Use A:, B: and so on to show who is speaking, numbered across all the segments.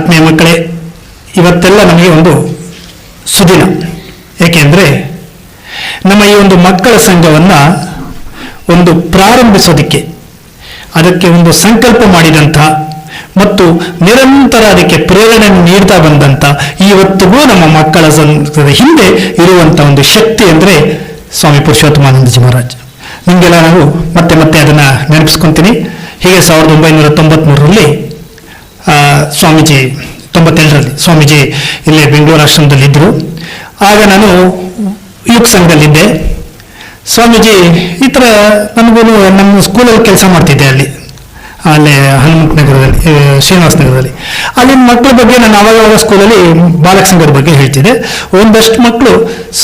A: ಆತ್ಮೀಯ ಮಕ್ಕಳೇ, ಇವತ್ತೆಲ್ಲ ನಮಗೆ ಒಂದು ಸುದಿನ. ಏಕೆಂದರೆ ನಮ್ಮ ಈ ಒಂದು ಮಕ್ಕಳ ಸಂಘವನ್ನು ಒಂದು ಪ್ರಾರಂಭಿಸೋದಕ್ಕೆ, ಅದಕ್ಕೆ ಒಂದು ಸಂಕಲ್ಪ ಮಾಡಿದಂಥ ಮತ್ತು ನಿರಂತರ ಅದಕ್ಕೆ ಪ್ರೇರಣೆ ನೀಡ್ತಾ ಬಂದಂಥ ಇವತ್ತಿಗೂ ನಮ್ಮ ಮಕ್ಕಳ ಸಂಘದ ಹಿಂದೆ ಇರುವಂಥ ಒಂದು ಶಕ್ತಿ ಅಂದರೆ ಸ್ವಾಮಿ ಪುರುಷೋತ್ತಮಾನಂದಜಿ ಮಹಾರಾಜ್. ನಿಮಗೆಲ್ಲ ನಾವು ಮತ್ತೆ ಮತ್ತೆ ಅದನ್ನು ನೆನಪಿಸ್ಕೊತೀನಿ. ಹೀಗೆ 1993ರಲ್ಲಿ ಸ್ವಾಮೀಜಿ, 97ರಲ್ಲಿ ಸ್ವಾಮೀಜಿ ಇಲ್ಲೇ ಬೆಂಗಳೂರು ಆಶ್ರಮದಲ್ಲಿದ್ದರು. ಆಗ ನಾನು ಯುಗ ಸಂಘದಲ್ಲಿದ್ದೆ. ಸ್ವಾಮೀಜಿ ಈ ಥರ ನನಗೂ ನಮ್ಮ ಸ್ಕೂಲಲ್ಲಿ ಕೆಲಸ ಮಾಡ್ತಿದ್ದೆ, ಅಲ್ಲೇ ಹನುಮಂತ ನಗರದಲ್ಲಿ, ಶ್ರೀನಿವಾಸ ನಗರದಲ್ಲಿ. ಅಲ್ಲಿನ ಮಕ್ಕಳ ಬಗ್ಗೆ ನಾನು ಆವಾಗ ಸ್ಕೂಲಲ್ಲಿ ಬಾಲಕ ಸಂಘದ ಬಗ್ಗೆ ಹೇಳ್ತಿದ್ದೆ. ಒಂದಷ್ಟು ಮಕ್ಕಳು,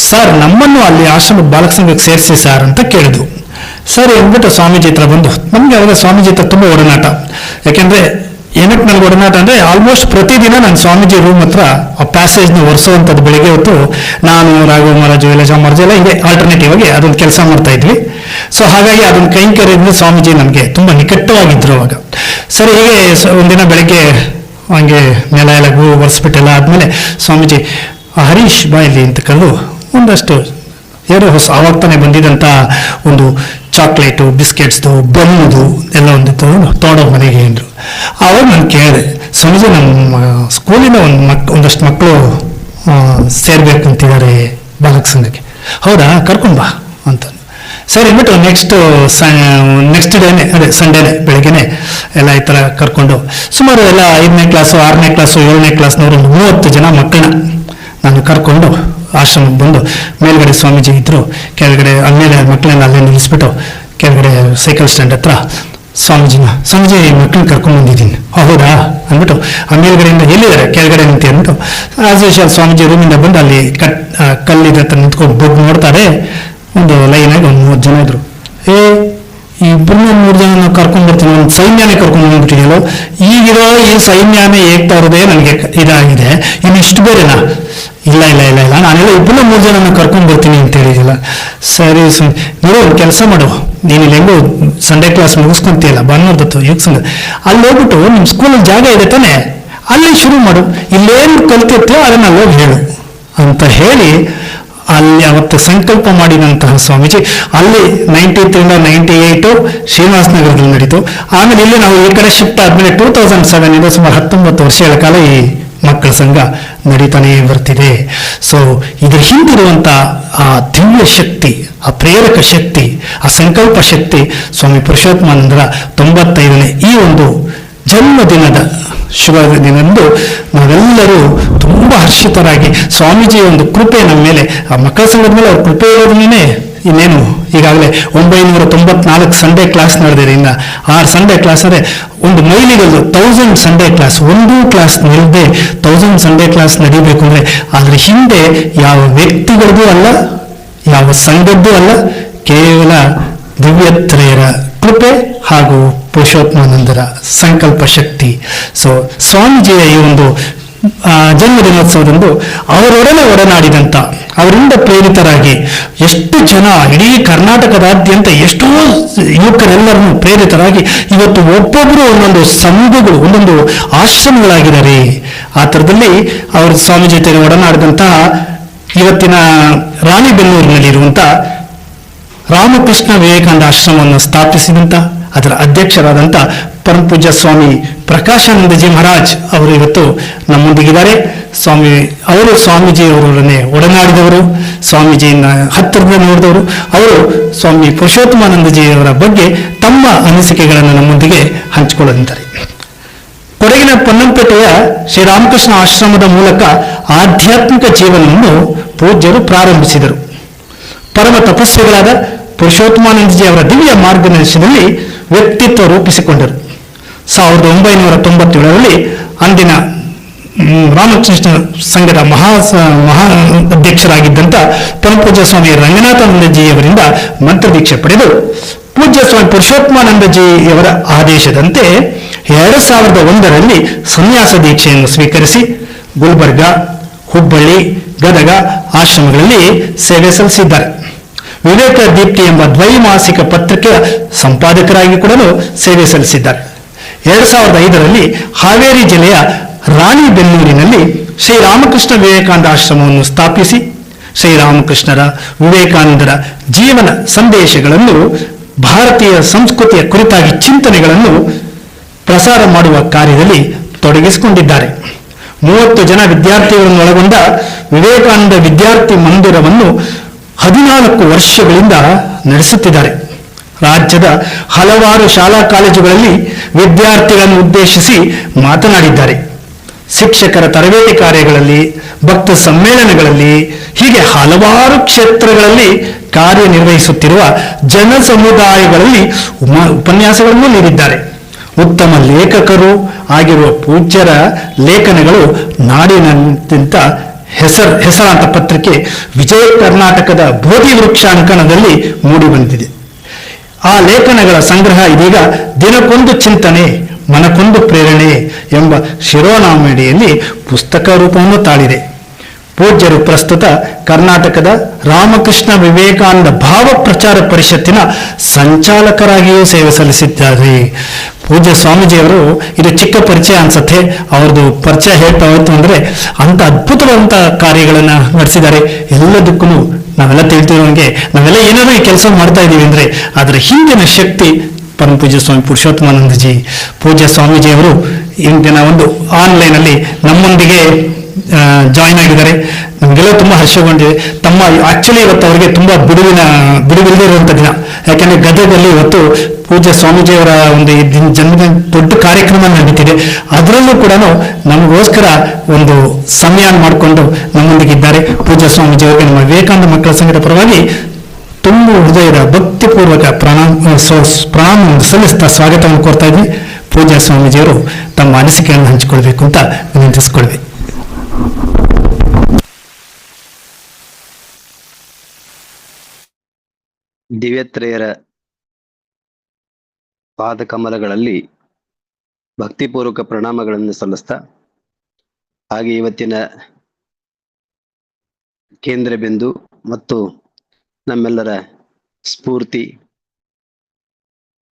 A: ಸರ್ ನಮ್ಮನ್ನು ಅಲ್ಲಿ ಆಶ್ರಮದ ಬಾಲಕ ಸಂಘಕ್ಕೆ ಸೇರಿಸಿ ಸರ್ ಅಂತ ಕೇಳಿದ್ರು. ಸರಿ ಅಂದ್ಬಿಟ್ಟು ಸ್ವಾಮೀಜಿ ಹತ್ರ ಬಂದು, ನಮಗೆ ಅವಾಗ ಸ್ವಾಮೀಜಿ ಹತ್ರ ತುಂಬ ಒಡನಾಟ. ಯಾಕೆಂದರೆ ಏನಕ್ಕೆ ನನಗೆ ಒಡನಾಟ ಅಂದರೆ ಆಲ್ಮೋಸ್ಟ್ ಪ್ರತಿದಿನ ನಾನು ಸ್ವಾಮೀಜಿ ರೂಮ್ ಹತ್ರ ಆ ಪ್ಯಾಸೇಜ್ನ ಒರೆಸೋವಂಥದ್ದು. ಬೆಳಿಗ್ಗೆ ಹೊತ್ತು ನಾನು, ರಾಘವ ಮಹಾರಾಜು, ಲಜಾ ಮಹಾರಾಜು ಎಲ್ಲ ಹೀಗೆ ಆಲ್ಟರ್ನೇಟಿವ್ ಆಗಿ ಅದೊಂದು ಕೆಲಸ ಮಾಡ್ತಾ ಇದ್ವಿ. ಸೊ ಹಾಗಾಗಿ ಅದೊಂದು ಕೈಂಕರ್ಯದಿಂದ ಸ್ವಾಮೀಜಿ ನನಗೆ ತುಂಬ ನಿಕಟವಾಗಿದ್ದರು ಅವಾಗ. ಸರಿ, ಹೀಗೆ ಒಂದಿನ ಬೆಳಗ್ಗೆ ಹಂಗೆ ನೆಲ ಎಲ್ಲ ಒರೆಸ್ಬಿಟ್ಟೆಲ್ಲ ಆದಮೇಲೆ ಸ್ವಾಮೀಜಿ ಹರೀಶ್ ಬಾಯಲ್ಲಿ ಅಂತ ಕರೆದು ಒಂದಷ್ಟು ಏನೋ ಹೊಸ ಆವಾಗ ತಾನೇ ಬಂದಿದ್ದಂಥ ಒಂದು ಚಾಕ್ಲೇಟು, ಬಿಸ್ಕೆಟ್ಸ್ದು, ಬನ್ನದು ಎಲ್ಲ ಒಂದು ತೊಗೊಂಡೋಗಿ ಮನೆಗೆ ಅಂದರು. ಆವಾಗ ನಾನು ಕೇಳಿದೆ, ಸ್ವಾಮೀಜಿ ನಮ್ಮ ಸ್ಕೂಲಿನ ಒಂದಷ್ಟು ಮಕ್ಕಳು ಸೇರಬೇಕು ಅಂತಿದ್ದಾರೆ ಬಾಲಕ ಸಂಘಕ್ಕೆ. ಹೌದಾ, ಕರ್ಕೊಂಡು ಬಾ ಅಂತ. ಸರಿ ಅಂದ್ಬಿಟ್ಟು ನೆಕ್ಸ್ಟ್ ಡೇನೆ, ಅದೇ ಸಂಡೇನೆ ಬೆಳಗ್ಗೆನೆ ಎಲ್ಲ ಈ ಥರ ಕರ್ಕೊಂಡು ಸುಮಾರು ಎಲ್ಲ 5ನೇ ಕ್ಲಾಸು, 6ನೇ ಕ್ಲಾಸು, 7ನೇ ಕ್ಲಾಸ್ನವರು ಒಂದು 30 ಜನ ಮಕ್ಕಳನ್ನ ನಾನು ಕರ್ಕೊಂಡು ಆಶ್ರಮಕ್ಕೆ ಬಂದು, ಮೇಲ್ಗಡೆ ಸ್ವಾಮೀಜಿ ಇದ್ದರು, ಕೆಳಗಡೆ ಆಮೇಲೆ ಮಕ್ಕಳನ್ನ ಅಲ್ಲೇ ನಿಲ್ಲಿಸ್ಬಿಟ್ಟು ಕೆಳಗಡೆ ಸೈಕಲ್ ಸ್ಟ್ಯಾಂಡ್ ಹತ್ರ ಸ್ವಾಮೀಜಿ ಮಕ್ಕಳನ್ನ ಕರ್ಕೊಂಡು ಬಂದಿದ್ದೀನಿ. ಹೌದಾ ಅಂದ್ಬಿಟ್ಟು ಆ ಮೇಲ್ಗಡೆಯಿಂದ ಎಲ್ಲಿದ್ದಾರೆ ಕೆಳಗಡೆ ನಿಂತು ಅಂದ್ಬಿಟ್ಟು ಆಸ್ ಯೂಶುವಲ್ ಸ್ವಾಮೀಜಿ ರೂಮಿಂದ ಬಂದು ಅಲ್ಲಿ ಕಲ್ಲಿದ ಹತ್ರ ನಿಂತ್ಕೊಂಡು ಬಗ್ಗಿ ನೋಡ್ತಾರೆ. ಒಂದು ಲೈನಾಗಿ ಒಂದು 30 ಜನ ಇದ್ರು. ಇಬ್ಬರನ್ನ 3 ಜನ ನಾವು ಕರ್ಕೊಂಡು ಬರ್ತೀನಿ, ಒಂದು ಸೈನ್ಯನೇ ಕರ್ಕೊಂಡು ಬಂದ್ಬಿಟ್ಟಿದೆಯಲ್ಲೋ, ಈಗಿರೋ ಈ ಸೈನ್ಯನೇ ಹೇಗ್ತಾ ಇರೋದೇ ನನಗೆ ಇದಾಗಿದೆ, ಇನ್ನು ಇಷ್ಟು ಬೇರೆನಾ? ಇಲ್ಲ ನಾನೆಲ್ಲ ಇಬ್ಬರನ್ನ 3 ಜನ ಕರ್ಕೊಂಡು ಬರ್ತೀನಿ ಅಂತ ಹೇಳಿದಿಲ್ಲ. ಸರಿ ನೋಡು, ಒಂದು ಕೆಲಸ ಮಾಡು, ನೀನು ಇಲ್ಲಿ ಹೆಂಗೋ ಸಂಡೇ ಕ್ಲಾಸ್ ಮುಗಿಸ್ಕೊಂತೀಯಲ್ಲ ಭಾನುವಾರದತ್ತು ಯುಗ ಸಂಘ, ಅಲ್ಲಿ ಹೋಗ್ಬಿಟ್ಟು ನಿಮ್ಮ ಸ್ಕೂಲಲ್ಲಿ ಜಾಗ ಇದೆ ತಾನೆ, ಅಲ್ಲಿ ಶುರು ಮಾಡು, ಇಲ್ಲೇನು ಕಲ್ತಿರ್ತೀಯೋ ಅದನ್ನು ಅಲ್ಲಿ ಹೋಗಿ ಹೇಳು ಅಂತ ಹೇಳಿ ಅಲ್ಲಿ ಅವತ್ತು ಸಂಕಲ್ಪ ಮಾಡಿದಂತಹ ಸ್ವಾಮೀಜಿ ಅಲ್ಲಿ 93 98 ಶ್ರೀನಿವಾಸ ನಗರದಲ್ಲಿ ನಡೀತು. ಆಮೇಲೆ ಇಲ್ಲಿ ನಾವು ಈ ಕಡೆ ಶಿಫ್ಟ್ ಆದಮೇಲೆ 2007 ಸುಮಾರು 19 ವರ್ಷಗಳ ಕಾಲ ಈ ಮಕ್ಕಳ ಸಂಘ ನಡೀತಾನೇ ಬರ್ತಿದೆ. ಸೊ ಇದ್ರ ಹಿಂದಿರುವಂಥ ಆ ದಿವ್ಯ ಶಕ್ತಿ, ಆ ಪ್ರೇರಕ ಶಕ್ತಿ, ಆ ಸಂಕಲ್ಪ ಶಕ್ತಿ ಸ್ವಾಮಿ ಪುರುಷೋತ್ತಮಾನಂದರ 95ನೇ ಈ ಒಂದು ಜನ್ಮದಿನದ ಶುಭ ದಿನದಂದು ನಾವೆಲ್ಲರೂ ತುಂಬ ಹರ್ಷಿತರಾಗಿ ಸ್ವಾಮೀಜಿಯ ಒಂದು ಕೃಪೆ ನಮ್ಮ ಮೇಲೆ, ಆ ಮಕ್ಕಳ ಸಂಘದ ಮೇಲೆ ಅವ್ರ ಕೃಪೆ ಇರೋದನ್ನೇ ಇನ್ನೇನು ಈಗಾಗಲೇ 994 ಸಂಡೇ ಕ್ಲಾಸ್ ನಡೆದಿದೆ. ಇನ್ನು 6 ಸಂಡೇ ಕ್ಲಾಸ್ ಅಂದರೆ ಒಂದು ಮೈಲಿಗಲ್ಲು 1000 ಸಂಡೇ ಕ್ಲಾಸ್, ಒಂದು ಕ್ಲಾಸ್ ನಿಲ್ಲದೆ 1000 ಸಂಡೇ ಕ್ಲಾಸ್ ನಡೀಬೇಕು ಅಂದರೆ ಅದರ ಹಿಂದೆ ಯಾವ ವ್ಯಕ್ತಿಗಳಿಗೂ ಅಲ್ಲ, ಯಾವ ಸಂಘದ್ದು ಅಲ್ಲ, ಕೇವಲ ದಿವ್ಯತ್ರಯರ ಕೃಪೆ ಹಾಗೂ ಪುರುಷೋತ್ತಮಾನಂದರ ಸಂಕಲ್ಪ ಶಕ್ತಿ. ಸೊ ಸ್ವಾಮೀಜಿಯ ಈ ಒಂದು ಜನ್ಮದಿನೋತ್ಸವದಂದು ಅವರೊಡನೆ ಒಡನಾಡಿದಂಥ, ಅವರಿಂದ ಪ್ರೇರಿತರಾಗಿ ಎಷ್ಟು ಜನ ಇಡೀ ಕರ್ನಾಟಕದಾದ್ಯಂತ ಎಷ್ಟೋ ಯುವಕರೆಲ್ಲರನ್ನು ಪ್ರೇರಿತರಾಗಿ ಇವತ್ತು ಒಬ್ಬೊಬ್ಬರು ಒಂದೊಂದು ಸಂಘಗಳು, ಒಂದೊಂದು ಆಶ್ರಮಗಳಾಗಿದ್ದಾರೆ. ಆ ಥರದಲ್ಲಿ ಅವರು ಸ್ವಾಮೀಜಿ ಜೊತೆ ಒಡನಾಡಿದಂತಹ ಇವತ್ತಿನ ರಾಣಿಬೆನ್ನೂರಿನಲ್ಲಿರುವಂಥ ರಾಮಕೃಷ್ಣ ವಿವೇಕಾನಂದ ಆಶ್ರಮವನ್ನು ಸ್ಥಾಪಿಸಿದಂಥ ಅದರ ಅಧ್ಯಕ್ಷರಾದಂಥ ಪರಮ ಪೂಜ್ಯ ಸ್ವಾಮಿ ಪ್ರಕಾಶಾನಂದಜಿ ಮಹಾರಾಜ್ ಅವರು ಇವತ್ತು ನಮ್ಮೊಂದಿಗಿದ್ದಾರೆ. ಅವರು ಸ್ವಾಮೀಜಿಯವರೊಡನೆ ಒಡನಾಡಿದವರು, ಸ್ವಾಮೀಜಿಯನ್ನು ಹತ್ತಿರದಿಂದ ನೋಡಿದವರು. ಅವರು ಸ್ವಾಮಿ ಪುರುಷೋತ್ತಮಾನಂದಜಿಯವರ ಬಗ್ಗೆ ತಮ್ಮ ಅನಿಸಿಕೆಗಳನ್ನು ನಮ್ಮೊಂದಿಗೆ ಹಂಚಿಕೊಳ್ಳುತ್ತಾರೆ. ಕೊಡಗಿನ ಪೊನ್ನಂಪೇಟೆಯ ಶ್ರೀರಾಮಕೃಷ್ಣ ಆಶ್ರಮದ ಮೂಲಕ ಆಧ್ಯಾತ್ಮಿಕ ಜೀವನವನ್ನು ಪೂಜ್ಯರು ಪ್ರಾರಂಭಿಸಿದರು. ಪರಮ ತಪಸ್ವಿಗಳಾದ ಪುರುಷೋತ್ತಮಾನಂದಜಿ ಅವರ ದಿವ್ಯ ಮಾರ್ಗದರ್ಶನದಲ್ಲಿ ವ್ಯಕ್ತಿತ್ವ ರೂಪಿಸಿಕೊಂಡರು. 1997ರಲ್ಲಿ ಅಂದಿನ ರಾಮಕೃಷ್ಣ ಸಂಘದ ಮಹಾ ಅಧ್ಯಕ್ಷರಾಗಿದ್ದಂಥ ಪರಮಪೂಜ್ಯ ಸ್ವಾಮಿ ರಂಗನಾಥಾನಂದಜಿಯವರಿಂದ ಮಂತ್ರದೀಕ್ಷೆ ಪಡೆದು ಪೂಜ್ಯ ಸ್ವಾಮಿ ಪುರುಷೋತ್ತಮಾನಂದಜಿಯವರ ಆದೇಶದಂತೆ 2001ರಲ್ಲಿ ಸನ್ಯಾಸ ದೀಕ್ಷೆಯನ್ನು ಸ್ವೀಕರಿಸಿ ಗುಲ್ಬರ್ಗ, ಹುಬ್ಬಳ್ಳಿ, ಗದಗ ಆಶ್ರಮಗಳಲ್ಲಿ ಸೇವೆ ಸಲ್ಲಿಸಿದ್ದಾರೆ. ವಿವೇಕ ದೀಪ್ತಿ ಎಂಬ ದ್ವೈಮಾಸಿಕ ಪತ್ರಿಕೆಯ ಸಂಪಾದಕರಾಗಿ ಕೂಡ ಸೇವೆ ಸಲ್ಲಿಸಿದ್ದಾರೆ. 2005ರಲ್ಲಿ ಹಾವೇರಿ ಜಿಲ್ಲೆಯ ರಾಣಿಬೆನ್ನೂರಿನಲ್ಲಿ ಶ್ರೀರಾಮಕೃಷ್ಣ ವಿವೇಕಾನಂದ ಆಶ್ರಮವನ್ನು ಸ್ಥಾಪಿಸಿ ಶ್ರೀರಾಮಕೃಷ್ಣರ ವಿವೇಕಾನಂದರ ಜೀವನ ಸಂದೇಶಗಳನ್ನು, ಭಾರತೀಯ ಸಂಸ್ಕೃತಿಯ ಕುರಿತಾಗಿ ಚಿಂತನೆಗಳನ್ನು ಪ್ರಸಾರ ಮಾಡುವ ಕಾರ್ಯದಲ್ಲಿ ತೊಡಗಿಸಿಕೊಂಡಿದ್ದಾರೆ. 30 ಜನ ವಿದ್ಯಾರ್ಥಿಗಳನ್ನು ಒಳಗೊಂಡ ವಿವೇಕಾನಂದ ವಿದ್ಯಾರ್ಥಿ ಮಂದಿರವನ್ನು 14 ವರ್ಷಗಳಿಂದ ನಡೆಸುತ್ತಿದ್ದಾರೆ. ರಾಜ್ಯದ ಹಲವಾರು ಶಾಲಾ ಕಾಲೇಜುಗಳಲ್ಲಿ ವಿದ್ಯಾರ್ಥಿಗಳನ್ನು ಉದ್ದೇಶಿಸಿ ಮಾತನಾಡಿದ್ದಾರೆ. ಶಿಕ್ಷಕರ ತರಬೇತಿ ಕಾರ್ಯಗಳಲ್ಲಿ, ಭಕ್ತ ಸಮ್ಮೇಳನಗಳಲ್ಲಿ, ಹೀಗೆ ಹಲವಾರು ಕ್ಷೇತ್ರಗಳಲ್ಲಿ ಕಾರ್ಯನಿರ್ವಹಿಸುತ್ತಿರುವ ಜನ ಸಮುದಾಯಗಳಲ್ಲಿ ಉಪನ್ಯಾಸಗಳನ್ನು ನೀಡಿದ್ದಾರೆ. ಉತ್ತಮ ಲೇಖಕರು ಆಗಿರುವ ಪೂಜ್ಯರ ಲೇಖನಗಳು ನಾಡಿನಾದ್ಯಂತ ಹೆಸರಾಂತ ಪತ್ರಿಕೆ ವಿಜಯ ಕರ್ನಾಟಕದ ಬೋಧಿ ವೃಕ್ಷ ಅಂಕಣದಲ್ಲಿ ಮೂಡಿಬಂದಿದೆ. ಆ ಲೇಖನಗಳ ಸಂಗ್ರಹ ಇದೀಗ ದಿನಕ್ಕೊಂದು ಚಿಂತನೆ, ಮನಕ್ಕೊಂದು ಪ್ರೇರಣೆ ಎಂಬ ಶಿರೋನಾಮೆಯಡಿಯಲ್ಲಿ ಪುಸ್ತಕ ರೂಪವನ್ನು ತಾಳಿದೆ. ಪೂಜ್ಯರು ಪ್ರಸ್ತುತ ಕರ್ನಾಟಕದ ರಾಮಕೃಷ್ಣ ವಿವೇಕಾನಂದ ಭಾವ ಪ್ರಚಾರ ಪರಿಷತ್ತಿನ ಸಂಚಾಲಕರಾಗಿಯೂ ಸೇವೆ ಸಲ್ಲಿಸಿದ್ದಾರೆ. ಪೂಜ್ಯ ಸ್ವಾಮೀಜಿಯವರು, ಇದು ಚಿಕ್ಕ ಪರಿಚಯ ಅನ್ಸತ್ತೆ, ಅವ್ರದ್ದು ಪರಿಚಯ ಹೇಳ್ತಾ ಹೋಯ್ತು ಅಂದ್ರೆ ಅಂತ ಅದ್ಭುತವಾದಂಥ ಕಾರ್ಯಗಳನ್ನ ನಡೆಸಿದ್ದಾರೆ. ಎಲ್ಲದಕ್ಕೂ ನಾವೆಲ್ಲ ತಿಳ್ತಿರೋಂಗೆ ನಾವೆಲ್ಲ ಏನಾದ್ರು ಈ ಕೆಲಸ ಮಾಡ್ತಾ ಇದ್ದೀವಿ ಅಂದ್ರೆ ಅದರ ಹಿಂದಿನ ಶಕ್ತಿ ಪರಮ ಪೂಜ್ಯ ಸ್ವಾಮಿ ಪುರುಷೋತ್ತಮಾನಂದಜಿ. ಪೂಜ್ಯ ಸ್ವಾಮೀಜಿಯವರು ಇಂದಿನ ಒಂದು ಆನ್ಲೈನ್ ಅಲ್ಲಿ ನಮ್ಮೊಂದಿಗೆ ಜಾಯಿನ್ ಆಗಿದ್ದಾರೆ. ನಮಗೆಲ್ಲ ತುಂಬಾ ಹರ್ಷಗೊಂಡಿದೆ. ತಮ್ಮ ಆಕ್ಚುಲಿ ಇವತ್ತು ಅವರಿಗೆ ತುಂಬಾ ಬಿಡುವಿಲ್ಲದೆ ಇರುವಂತ ದಿನ. ಯಾಕಂದ್ರೆ ಗದಗದಲ್ಲಿ ಇವತ್ತು ಪೂಜ್ಯ ಸ್ವಾಮೀಜಿಯವರ ಒಂದು ಜನ್ಮದಿನ ದೊಡ್ಡ ಕಾರ್ಯಕ್ರಮ ನಡೀತಿದೆ. ಅದರಲ್ಲೂ ಕೂಡ ನಮಗೋಸ್ಕರ ಒಂದು ಸಮಯ ಮಾಡಿಕೊಂಡು ನಮ್ಮೊಂದಿಗಿದ್ದಾರೆ. ಪೂಜ್ಯ ಸ್ವಾಮೀಜಿಯವರಿಗೆ ನಮ್ಮ ವಿವೇಕಾನಂದ ಮಕ್ಕಳ ಸಂಘದ ಪರವಾಗಿ ತುಂಬ ಹೃದಯದ ಭಕ್ತಿಪೂರ್ವಕ ಪ್ರಣಾಮ ಸಲ್ಲಿಸ್ತಾ ಸ್ವಾಗತವನ್ನು ಕೋರ್ತಾ ಇದ್ವಿ. ಪೂಜ್ಯ ಸ್ವಾಮೀಜಿಯವರು ತಮ್ಮ ಅನಿಸಿಕೆಯನ್ನು ಹಂಚಿಕೊಳ್ಬೇಕು ಅಂತ ವಿನಂತಿಸಿಕೊಳ್ವಿ.
B: ದಿವ್ಯತ್ರಯರ ಪಾದಕಮಲಗಳಲ್ಲಿ ಭಕ್ತಿಪೂರ್ವಕ ಪ್ರಣಾಮಗಳನ್ನು ಸಲ್ಲಿಸ್ತಾ, ಹಾಗೆ ಇವತ್ತಿನ ಕೇಂದ್ರ ಬಿಂದು ಮತ್ತು ನಮ್ಮೆಲ್ಲರ ಸ್ಫೂರ್ತಿ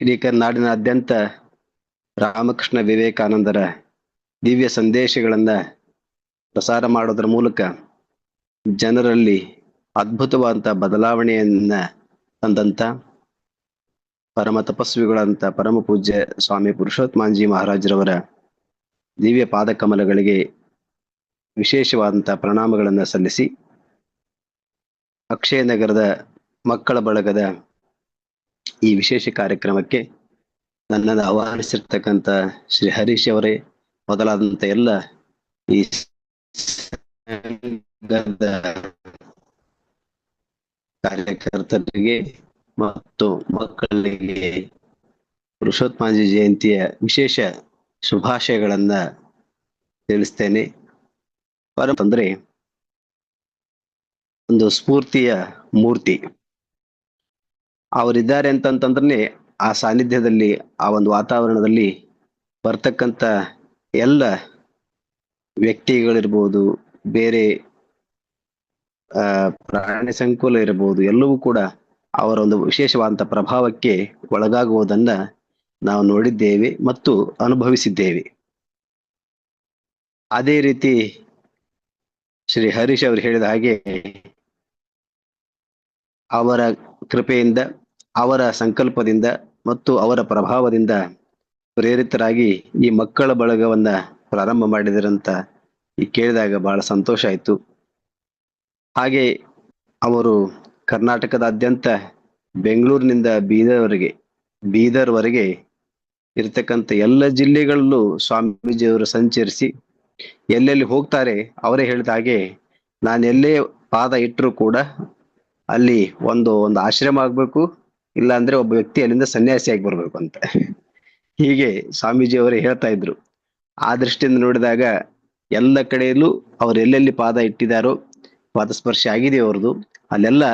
B: ಇಡೀ ನಾಡಿನಾದ್ಯಂತ ರಾಮಕೃಷ್ಣ ವಿವೇಕಾನಂದರ ದಿವ್ಯ ಸಂದೇಶಗಳನ್ನ ಪ್ರಸಾರ ಮಾಡೋದ್ರ ಮೂಲಕ ಜನರಲ್ಲಿ ಅದ್ಭುತವಾದಂಥ ಬದಲಾವಣೆಯನ್ನ ತಂದಂತ ಪರಮ ತಪಸ್ವಿಗಳಂತ ಪರಮ ಪೂಜ್ಯ ಸ್ವಾಮಿ ಪುರುಷೋತ್ತಮಾನಂದಜಿ ಮಹಾರಾಜರವರ ದಿವ್ಯ ಪಾದಕಮಲಗಳಿಗೆ ವಿಶೇಷವಾದಂಥ ಪ್ರಣಾಮಗಳನ್ನು ಸಲ್ಲಿಸಿ, ಅಕ್ಷಯ ನಗರದ ಮಕ್ಕಳ ಬಳಗದ ಈ ವಿಶೇಷ ಕಾರ್ಯಕ್ರಮಕ್ಕೆ ನನ್ನನ್ನು ಆಹ್ವಾನಿಸಿರ್ತಕ್ಕಂಥ ಶ್ರೀ ಹರೀಶ್ ಅವರೇ ಮೊದಲಾದಂಥ ಎಲ್ಲ ಈ ಕಾರ್ಯಕರ್ತರಿಗೆ ಮತ್ತು ಮಕ್ಕಳಿಗೆ ಪುರುಷೋತ್ತಮಾನಂದಜಿ ಜಯಂತಿಯ ವಿಶೇಷ ಶುಭಾಶಯಗಳನ್ನ ತಿಳಿಸ್ತೇನೆ. ಅಂದ್ರೆ ಒಂದು ಸ್ಫೂರ್ತಿಯ ಮೂರ್ತಿ ಅವರಿದ್ದಾರೆ ಅಂತಂತಂದ್ರೆ ಆ ಸಾನ್ನಿಧ್ಯದಲ್ಲಿ, ಆ ಒಂದು ವಾತಾವರಣದಲ್ಲಿ ಬರ್ತಕ್ಕಂಥ ಎಲ್ಲ ವ್ಯಕ್ತಿಗಳಿರ್ಬೋದು, ಬೇರೆ ಪ್ರಾಣಿ ಸಂಕುಲ ಇರಬಹುದು, ಎಲ್ಲವೂ ಕೂಡ ಅವರ ಒಂದು ವಿಶೇಷವಾದಂಥ ಪ್ರಭಾವಕ್ಕೆ ಒಳಗಾಗುವುದನ್ನ ನಾವು ನೋಡಿದ್ದೇವೆ ಮತ್ತು ಅನುಭವಿಸಿದ್ದೇವೆ. ಅದೇ ರೀತಿ ಶ್ರೀ ಹರೀಶ್ ಅವರು ಹೇಳಿದ ಹಾಗೆ ಅವರ ಕೃಪೆಯಿಂದ, ಅವರ ಸಂಕಲ್ಪದಿಂದ ಮತ್ತು ಅವರ ಪ್ರಭಾವದಿಂದ ಪ್ರೇರಿತರಾಗಿ ಈ ಮಕ್ಕಳ ಬಳಗವನ್ನ ಪ್ರಾರಂಭ ಮಾಡಿದರಂತ ಈ ಕೇಳಿದಾಗ ಬಹಳ ಸಂತೋಷ ಆಯ್ತು. ಹಾಗೆ ಅವರು ಕರ್ನಾಟಕದಾದ್ಯಂತ ಬೆಂಗಳೂರಿನಿಂದ ಬೀದರ್ವರೆಗೆ ಇರ್ತಕ್ಕಂಥ ಎಲ್ಲ ಜಿಲ್ಲೆಗಳಲ್ಲೂ ಸ್ವಾಮೀಜಿಯವರು ಸಂಚರಿಸಿ ಎಲ್ಲೆಲ್ಲಿ ಹೋಗ್ತಾರೆ ಅವರೇ ಹೇಳಿದ ಹಾಗೆ, ನಾನು ಎಲ್ಲೇ ಪಾದ ಇಟ್ಟರು ಕೂಡ ಅಲ್ಲಿ ಒಂದು ಆಶ್ರಮ ಆಗ್ಬೇಕು, ಇಲ್ಲ ಅಂದ್ರೆ ಒಬ್ಬ ವ್ಯಕ್ತಿ ಅಲ್ಲಿಂದ ಸನ್ಯಾಸಿಯಾಗಿ ಬರ್ಬೇಕು ಅಂತ ಹೀಗೆ ಸ್ವಾಮೀಜಿಯವರೇ ಹೇಳ್ತಾ ಇದ್ರು. ಆ ದೃಷ್ಟಿಯಿಂದ ನೋಡಿದಾಗ ಎಲ್ಲ ಕಡೆಯಲ್ಲೂ ಅವ್ರು ಎಲ್ಲೆಲ್ಲಿ ಪಾದ ಇಟ್ಟಿದ್ದಾರೋ, ಪಾದಸ್ಪರ್ಶ ಆಗಿದೆ ಅವ್ರದ್ದು, ಅಲ್ಲೆಲ್ಲ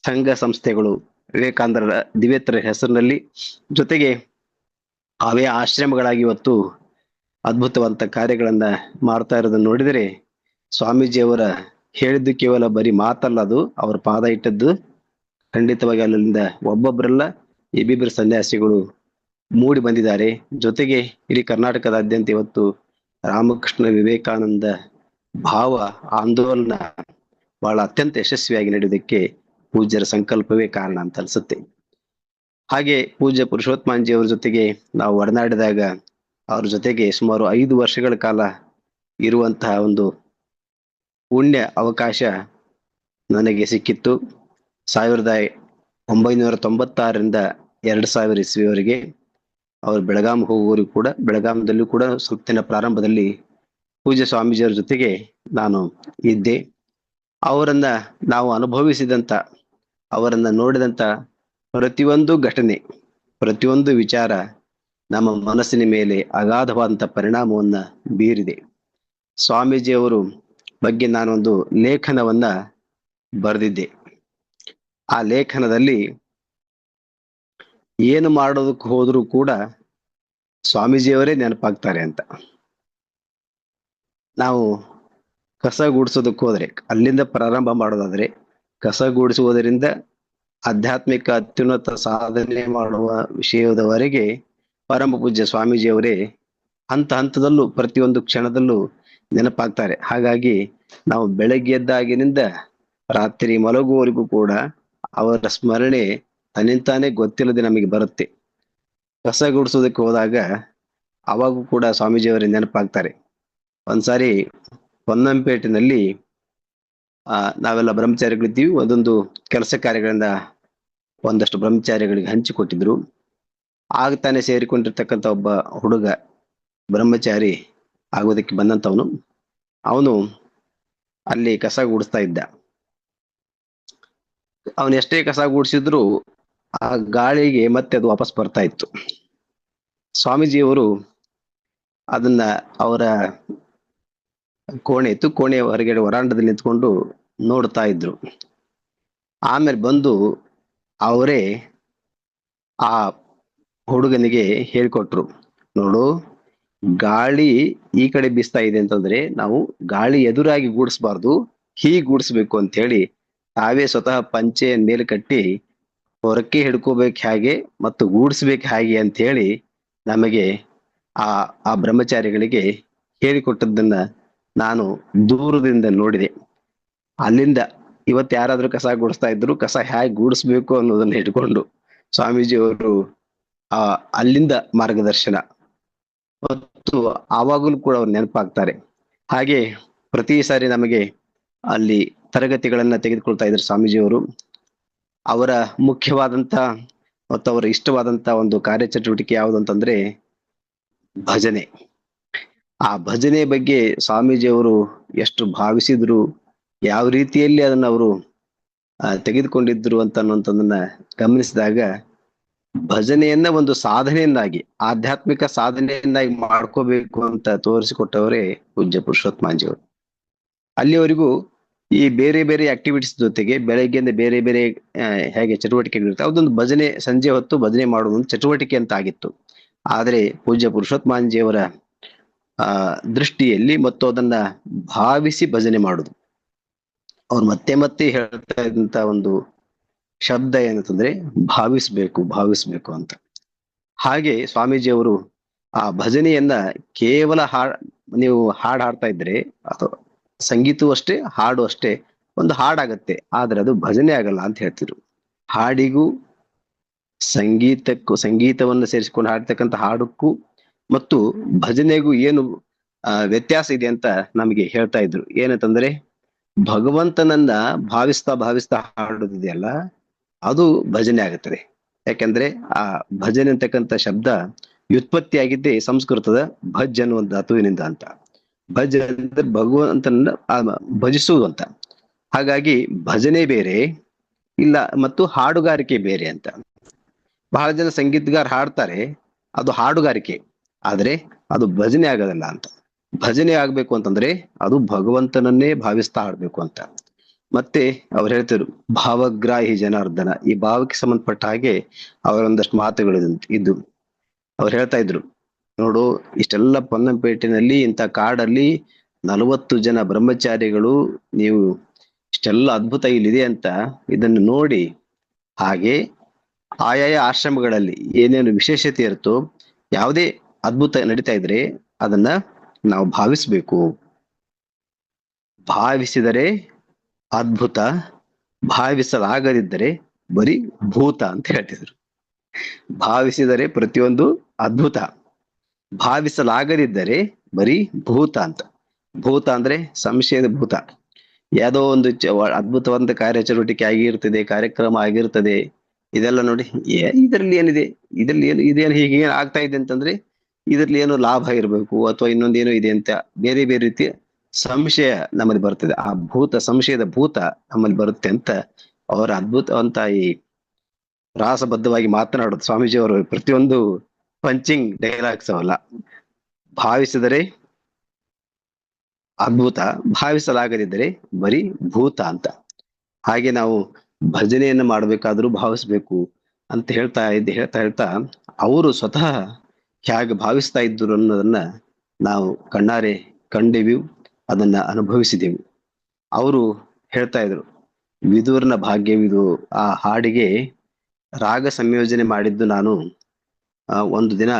B: ಸಂಘ ಸಂಸ್ಥೆಗಳು ವಿವೇಕಾನಂದರ ದಿವ್ಯತ್ರ ಹೆಸರಿನಲ್ಲಿ, ಜೊತೆಗೆ ಅವೇ ಆಶ್ರಮಗಳಾಗಿ ಇವತ್ತು ಅದ್ಭುತವಂತ ಕಾರ್ಯಗಳನ್ನ ಮಾಡ್ತಾ ಇರೋದನ್ನ ನೋಡಿದರೆ ಸ್ವಾಮೀಜಿಯವರ ಹೇಳಿದ್ದು ಕೇವಲ ಬರೀ ಮಾತಲ್ಲ, ಅದು ಅವ್ರ ಪಾದ ಇಟ್ಟದ್ದು ಖಂಡಿತವಾಗಿ ಅಲ್ಲಿಂದ ಒಬ್ಬೊಬ್ಬರಲ್ಲ ಇಬ್ಬಿಬ್ಬರು ಸನ್ಯಾಸಿಗಳು ಮೂಡಿ ಬಂದಿದ್ದಾರೆ. ಜೊತೆಗೆ ಇಡೀ ಕರ್ನಾಟಕದಾದ್ಯಂತ ಇವತ್ತು ರಾಮಕೃಷ್ಣ ವಿವೇಕಾನಂದ ಭಾವ ಆಂದೋಲನ ಬಹಳ ಅತ್ಯಂತ ಯಶಸ್ವಿಯಾಗಿ ನಡೆಯುವುದಕ್ಕೆ ಪೂಜ್ಯರ ಸಂಕಲ್ಪವೇ ಕಾರಣ ಅಂತ ಅನ್ಸುತ್ತೆ. ಹಾಗೆ ಪೂಜ್ಯ ಪುರುಷೋತ್ತಮಾಂಜಿ ಅವರ ಜೊತೆಗೆ ನಾವು ಒಡನಾಡಿದಾಗ ಅವ್ರ ಜೊತೆಗೆ ಸುಮಾರು 5 ವರ್ಷಗಳ ಕಾಲ ಇರುವಂತಹ ಒಂದು ಪುಣ್ಯ ಅವಕಾಶ ನನಗೆ ಸಿಕ್ಕಿತ್ತು. 1996ರಿಂದ 2000 ಇಸ್ವಿಯವರೆಗೆ ಅವರು ಬೆಳಗಾಂ ಹೋಗುವವರೆಗೂ ಕೂಡ, ಬೆಳಗಾಂದಲ್ಲೂ ಕೂಡ ಸುತ್ತಿನ ಪ್ರಾರಂಭದಲ್ಲಿ ಪೂಜ್ಯ ಸ್ವಾಮೀಜಿಯವರ ಜೊತೆಗೆ ನಾನು ಇದ್ದೆ. ಅವರನ್ನ ನಾವು ಅನುಭವಿಸಿದಂತ, ಅವರನ್ನ ನೋಡಿದಂತ ಪ್ರತಿಯೊಂದು ಘಟನೆ, ಪ್ರತಿಯೊಂದು ವಿಚಾರ ನಮ್ಮ ಮನಸ್ಸಿನ ಮೇಲೆ ಅಗಾಧವಾದಂತ ಪರಿಣಾಮವನ್ನ ಬೀರಿದೆ. ಸ್ವಾಮೀಜಿಯವರು ಬಗ್ಗೆ ನಾನೊಂದು ಲೇಖನವನ್ನ ಬರೆದಿದ್ದೆ. ಆ ಲೇಖನದಲ್ಲಿ ಏನು ಮಾಡೋದಕ್ಕೆ ಹೋದ್ರೂ ಕೂಡ ಸ್ವಾಮೀಜಿಯವರೇ ನೆನಪಾಗ್ತಾರೆ ಅಂತ. ನಾವು ಕಸ ಗುಡಿಸೋದಕ್ಕೆ ಹೋದ್ರೆ, ಅಲ್ಲಿಂದ ಪ್ರಾರಂಭ ಮಾಡೋದಾದ್ರೆ, ಕಸ ಗುಡಿಸುವುದರಿಂದ ಆಧ್ಯಾತ್ಮಿಕ ಅತ್ಯುನ್ನತ ಸಾಧನೆ ಮಾಡುವ ವಿಷಯದವರೆಗೆ ಪರಮ ಪೂಜ್ಯ ಸ್ವಾಮೀಜಿಯವರೇ ಹಂತ ಹಂತದಲ್ಲೂ ಪ್ರತಿಯೊಂದು ಕ್ಷಣದಲ್ಲೂ ನೆನಪಾಗ್ತಾರೆ. ಹಾಗಾಗಿ ನಾವು ಬೆಳಗ್ಗೆ ಎದ್ದಾಗಿನಿಂದ ರಾತ್ರಿ ಮಲಗುವವರೆಗೂ ಕೂಡ ಅವರ ಸ್ಮರಣೆ ತನ್ನಿಂತಾನೇ ಗೊತ್ತಿಲ್ಲದೆ ನಮಗೆ ಬರುತ್ತೆ. ಕಸ ಗುಡಿಸೋದಕ್ಕೆ ಹೋದಾಗ ಅವಾಗೂ ಕೂಡ ಸ್ವಾಮೀಜಿಯವರೇ ನೆನಪಾಗ್ತಾರೆ. ಒಂದ್ಸಾರಿ ಪೊನ್ನಂಪೇಟಿನಲ್ಲಿ ನಾವೆಲ್ಲ ಬ್ರಹ್ಮಚಾರಿಗಳಿದ್ದೀವಿ. ಒಂದೊಂದು ಕೆಲಸ ಕಾರ್ಯಗಳಿಂದ ಒಂದಷ್ಟು ಬ್ರಹ್ಮಚಾರಿಗಳಿಗೆ ಹಂಚಿಕೊಟ್ಟಿದ್ರು. ಆಗ ತಾನೇ ಸೇರಿಕೊಂಡಿರ್ತಕ್ಕಂಥ ಒಬ್ಬ ಹುಡುಗ ಬ್ರಹ್ಮಚಾರಿ ಆಗೋದಕ್ಕೆ ಬಂದಂತವನು, ಅವನು ಅಲ್ಲಿ ಕಸ ಗುಡಿಸ್ತಾ ಇದ್ದ. ಅವನು ಎಷ್ಟೇ ಕಸ ಗುಡಿಸಿದ್ರು ಆ ಗಾಳಿಗೆ ಮತ್ತೆ ಅದು ವಾಪಸ್ ಬರ್ತಾ ಇತ್ತು. ಸ್ವಾಮೀಜಿಯವರು ಅದನ್ನ ಅವರ ಕೋಣೆ ಇತ್ತು, ಕೋಣೆಯ ಹೊರಗಡೆ ವರಾಂಡದಲ್ಲಿ ನಿಂತ್ಕೊಂಡು ನೋಡ್ತಾ ಇದ್ರು. ಆಮೇಲೆ ಬಂದು ಅವರೇ ಆ ಹುಡುಗನಿಗೆ ಹೇಳ್ಕೊಟ್ರು, ನೋಡು, ಗಾಳಿ ಈ ಕಡೆ ಬೀಸ್ತಾ ಇದೆ ಅಂತಂದ್ರೆ ನಾವು ಗಾಳಿ ಎದುರಾಗಿ ಗೂಡಿಸ್ಬಾರ್ದು, ಹೀಗೆ ಗೂಡಿಸ್ಬೇಕು ಅಂತ ಹೇಳಿ ತಾವೇ ಸ್ವತಃ ಪಂಚೆಯ ಮೇಲೆ ಕಟ್ಟಿ ಹೊರಕ್ಕೆ ಹಿಡ್ಕೋಬೇಕು ಹೇಗೆ ಮತ್ತು ಗೂಡಿಸ್ಬೇಕು ಹೇಗೆ ಅಂತ ಹೇಳಿ ನಮಗೆ ಆ ಬ್ರಹ್ಮಚಾರಿಗಳಿಗೆ ಹೇಳಿಕೊಟ್ಟದ್ದನ್ನ ನಾನು ದೂರದಿಂದ ನೋಡಿದೆ. ಅಲ್ಲಿಂದ ಇವತ್ತು ಯಾರಾದ್ರೂ ಕಸ ಗುಡಿಸ್ತಾ ಇದ್ರು, ಕಸ ಹೇಗೆ ಗೂಡಿಸ್ಬೇಕು ಅನ್ನೋದನ್ನ ಇಟ್ಕೊಂಡು ಸ್ವಾಮೀಜಿಯವರು ಅಲ್ಲಿಂದ ಮಾರ್ಗದರ್ಶನ, ಮತ್ತು ಆವಾಗಲೂ ಕೂಡ ಅವ್ರು ನೆನಪಾಗ್ತಾರೆ. ಹಾಗೆ ಪ್ರತಿ ಸಾರಿ ನಮಗೆ ಅಲ್ಲಿ ತರಗತಿಗಳನ್ನ ತೆಗೆದುಕೊಳ್ತಾ ಇದ್ರು ಸ್ವಾಮೀಜಿಯವರು. ಅವರ ಮುಖ್ಯವಾದಂತ ಮತ್ತು ಅವರ ಇಷ್ಟವಾದಂತ ಒಂದು ಕಾರ್ಯಚಟುವಟಿಕೆ ಯಾವುದು ಅಂತಂದ್ರೆ ಭಜನೆ. ಆ ಭಜನೆ ಬಗ್ಗೆ ಸ್ವಾಮೀಜಿಯವರು ಎಷ್ಟು ಭಾವಿಸಿದ್ರು, ಯಾವ ರೀತಿಯಲ್ಲಿ ಅದನ್ನ ಅವರು ತೆಗೆದುಕೊಂಡಿದ್ರು ಅನ್ನುವಂಥದ್ದನ್ನ ಗಮನಿಸಿದಾಗ, ಭಜನೆಯನ್ನ ಒಂದು ಸಾಧನೆಯನ್ನಾಗಿ, ಆಧ್ಯಾತ್ಮಿಕ ಸಾಧನೆಯನ್ನಾಗಿ ಮಾಡ್ಕೋಬೇಕು ಅಂತ ತೋರಿಸಿಕೊಟ್ಟವರೇ ಪೂಜ್ಯ ಪುರುಷೋತ್ತಮಾಂಜಿಯವರು. ಅಲ್ಲಿವರೆಗೂ ಈ ಬೇರೆ ಬೇರೆ ಆಕ್ಟಿವಿಟೀಸ್ ಜೊತೆಗೆ ಬೆಳಗ್ಗೆಯಿಂದ ಬೇರೆ ಬೇರೆ ಹೇಗೆ ಚಟುವಟಿಕೆಗಳಿರ್ತವೆ, ಅದೊಂದು ಭಜನೆ, ಸಂಜೆ ಹೊತ್ತು ಭಜನೆ ಮಾಡುವುದು ಒಂದು ಚಟುವಟಿಕೆ ಅಂತ ಆಗಿತ್ತು. ಆದ್ರೆ ಪೂಜ್ಯ ಪುರುಷೋತ್ತಮಾಂಜಿಯವರ ದೃಷ್ಟಿಯಲ್ಲಿ ಮತ್ತು ಅದನ್ನ ಭಾವಿಸಿ ಭಜನೆ ಮಾಡುದು, ಅವ್ರು ಮತ್ತೆ ಮತ್ತೆ ಹೇಳ್ತಾ ಇದ್ದಂತ ಒಂದು ಶಬ್ದ ಏನಂತಂದ್ರೆ ಭಾವಿಸ್ಬೇಕು, ಭಾವಿಸ್ಬೇಕು ಅಂತ. ಹಾಗೆ ಸ್ವಾಮೀಜಿಯವರು ಆ ಭಜನೆಯನ್ನ ಕೇವಲ ನೀವು ಹಾಡು ಹಾಡ್ತಾ ಇದ್ರೆ, ಅಥವಾ ಸಂಗೀತವೂ ಅಷ್ಟೇ, ಹಾಡು ಅಷ್ಟೇ, ಒಂದು ಹಾಡಾಗತ್ತೆ, ಆದ್ರೆ ಅದು ಭಜನೆ ಆಗಲ್ಲ ಅಂತ ಹೇಳ್ತಿದ್ರು. ಹಾಡಿಗೂ ಸಂಗೀತವನ್ನು ಸೇರಿಸಿಕೊಂಡು ಹಾಡ್ತಕ್ಕಂಥ ಹಾಡಕ್ಕೂ ಮತ್ತು ಭಜನೆಗೂ ಏನು ವ್ಯತ್ಯಾಸ ಇದೆ ಅಂತ ನಮಗೆ ಹೇಳ್ತಾ ಇದ್ರು. ಏನಂತಂದ್ರೆ, ಭಗವಂತನನ್ನ ಭಾವಿಸ್ತಾ ಹಾಡೋದಿದೆಯಲ್ಲ, ಅದು ಭಜನೆ ಆಗುತ್ತದೆ. ಯಾಕಂದ್ರೆ ಆ ಭಜನೆ ಅಂತಕ್ಕಂಥ ಶಬ್ದ ವ್ಯುತ್ಪತ್ತಿ ಆಗಿದ್ದೇ ಸಂಸ್ಕೃತದ ಭಜ್ ಅನ್ನುವ ಧಾತುವಿನಿಂದ ಅಂತ. ಭಜ್ ಅಂದ್ರೆ ಭಗವಂತನನ್ನ ಭಜಿಸುವುದು ಅಂತ. ಹಾಗಾಗಿ ಭಜನೆ ಬೇರೆ ಇಲ್ಲ ಮತ್ತು ಹಾಡುಗಾರಿಕೆ ಬೇರೆ ಅಂತ. ಬಹಳ ಜನ ಸಂಗೀತಗಾರ ಹಾಡ್ತಾರೆ, ಅದು ಹಾಡುಗಾರಿಕೆ, ಆದ್ರೆ ಅದು ಭಜನೆ ಆಗೋದಲ್ಲ ಅಂತ. ಭಜನೆ ಆಗ್ಬೇಕು ಅಂತಂದ್ರೆ ಅದು ಭಗವಂತನನ್ನೇ ಭಾವಿಸ್ತಾ ಹಾಡ್ಬೇಕು ಅಂತ. ಮತ್ತೆ ಅವ್ರು ಹೇಳ್ತಿದ್ರು, ಭಾವಗ್ರಾಹಿ ಜನಾರ್ದನ, ಈ ಭಾವಕ್ಕೆ ಸಂಬಂಧಪಟ್ಟ ಹಾಗೆ ಅವರೊಂದಷ್ಟು ಮಾತುಗಳು ಇದ್ದು ಅವ್ರು ಹೇಳ್ತಾ ಇದ್ರು, ನೋಡು, ಇಷ್ಟೆಲ್ಲ ಪೊನ್ನಂಪೇಟೆನಲ್ಲಿ ಇಂಥ ಕಾಡಲ್ಲಿ 40 ಜನ ಬ್ರಹ್ಮಚಾರಿಗಳು, ನೀವು ಇಷ್ಟೆಲ್ಲ ಅದ್ಭುತ ಇಲ್ಲಿದೆ ಅಂತ ಇದನ್ನು ನೋಡಿ, ಹಾಗೆ ಆಯಾಯ ಆಶ್ರಮಗಳಲ್ಲಿ ಏನೇನು ವಿಶೇಷತೆ ಇರುತ್ತೋ, ಯಾವುದೇ ಅದ್ಭುತ ನಡೀತಾ ಇದ್ರೆ ಅದನ್ನ ನಾವು ಭಾವಿಸ್ಬೇಕು. ಭಾವಿಸಿದರೆ ಅದ್ಭುತ, ಭಾವಿಸಲಾಗದಿದ್ದರೆ ಬರೀ ಭೂತ ಅಂತ ಹೇಳ್ತಿದ್ರು. ಭಾವಿಸಿದರೆ ಪ್ರತಿಯೊಂದು ಅದ್ಭುತ, ಭಾವಿಸಲಾಗದಿದ್ದರೆ ಬರೀ ಭೂತ ಅಂತ. ಭೂತ ಅಂದ್ರೆ ಸಂಶಯದ ಭೂತ. ಯಾವುದೋ ಒಂದು ಅದ್ಭುತವಾದ ಕಾರ್ಯಚಟುವಟಿಕೆ ಆಗಿರ್ತದೆ, ಕಾರ್ಯಕ್ರಮ ಆಗಿರ್ತದೆ. ಇದೆಲ್ಲ ನೋಡಿ ಇದರಲ್ಲಿ ಏನಿದೆ, ಇದ್ರಲ್ಲಿ ಏನು ಇದೇನು ಹೀಗೆ ಏನ್ ಆಗ್ತಾ ಇದೆ ಅಂತಂದ್ರೆ ಇದ್ರಲ್ಲಿ ಏನೋ ಲಾಭ ಇರಬೇಕು ಅಥವಾ ಇನ್ನೊಂದೇನೋ ಇದೆ ಅಂತ ಬೇರೆ ಬೇರೆ ರೀತಿಯ ಸಂಶಯ ನಮ್ಮಲ್ಲಿ ಬರ್ತದೆ. ಆ ಭೂತ, ಸಂಶಯದ ಭೂತ ನಮ್ಮಲ್ಲಿ ಬರುತ್ತೆ ಅಂತ ಅವರ ಅದ್ಭುತವಂತ ಈ ರಾಸಬದ್ಧವಾಗಿ ಮಾತನಾಡೋದು ಸ್ವಾಮೀಜಿಯವರು ಪ್ರತಿಯೊಂದು ಪಂಚಿಂಗ್ ಡೈಲಾಗ್ಸ್ ಅವಲ್ಲ. ಭಾವಿಸಿದರೆ ಅದ್ಭುತ, ಭಾವಿಸಲಾಗದಿದ್ದರೆ ಬರೀ ಭೂತ ಅಂತ. ಹಾಗೆ ನಾವು ಭಜನೆಯನ್ನ ಮಾಡ್ಬೇಕಾದ್ರೂ ಭಾವಿಸ್ಬೇಕು ಅಂತ ಹೇಳ್ತಾ ಅವರು ಸ್ವತಃ ಹೇಗೆ ಭಾವಿಸ್ತಾ ಇದ್ರು ಅನ್ನೋದನ್ನ ನಾವು ಕಣ್ಣಾರೆ ಕಂಡೆವು, ಅದನ್ನ ಅನುಭವಿಸಿದೆವು. ಅವರು ಹೇಳ್ತಾ ಇದ್ರು, ವಿದುರನ ಭಾಗ್ಯವಿದು ಆ ಹಾಡಿಗೆ ರಾಗ ಸಂಯೋಜನೆ ಮಾಡಿದ್ದು ನಾನು ಒಂದು ದಿನ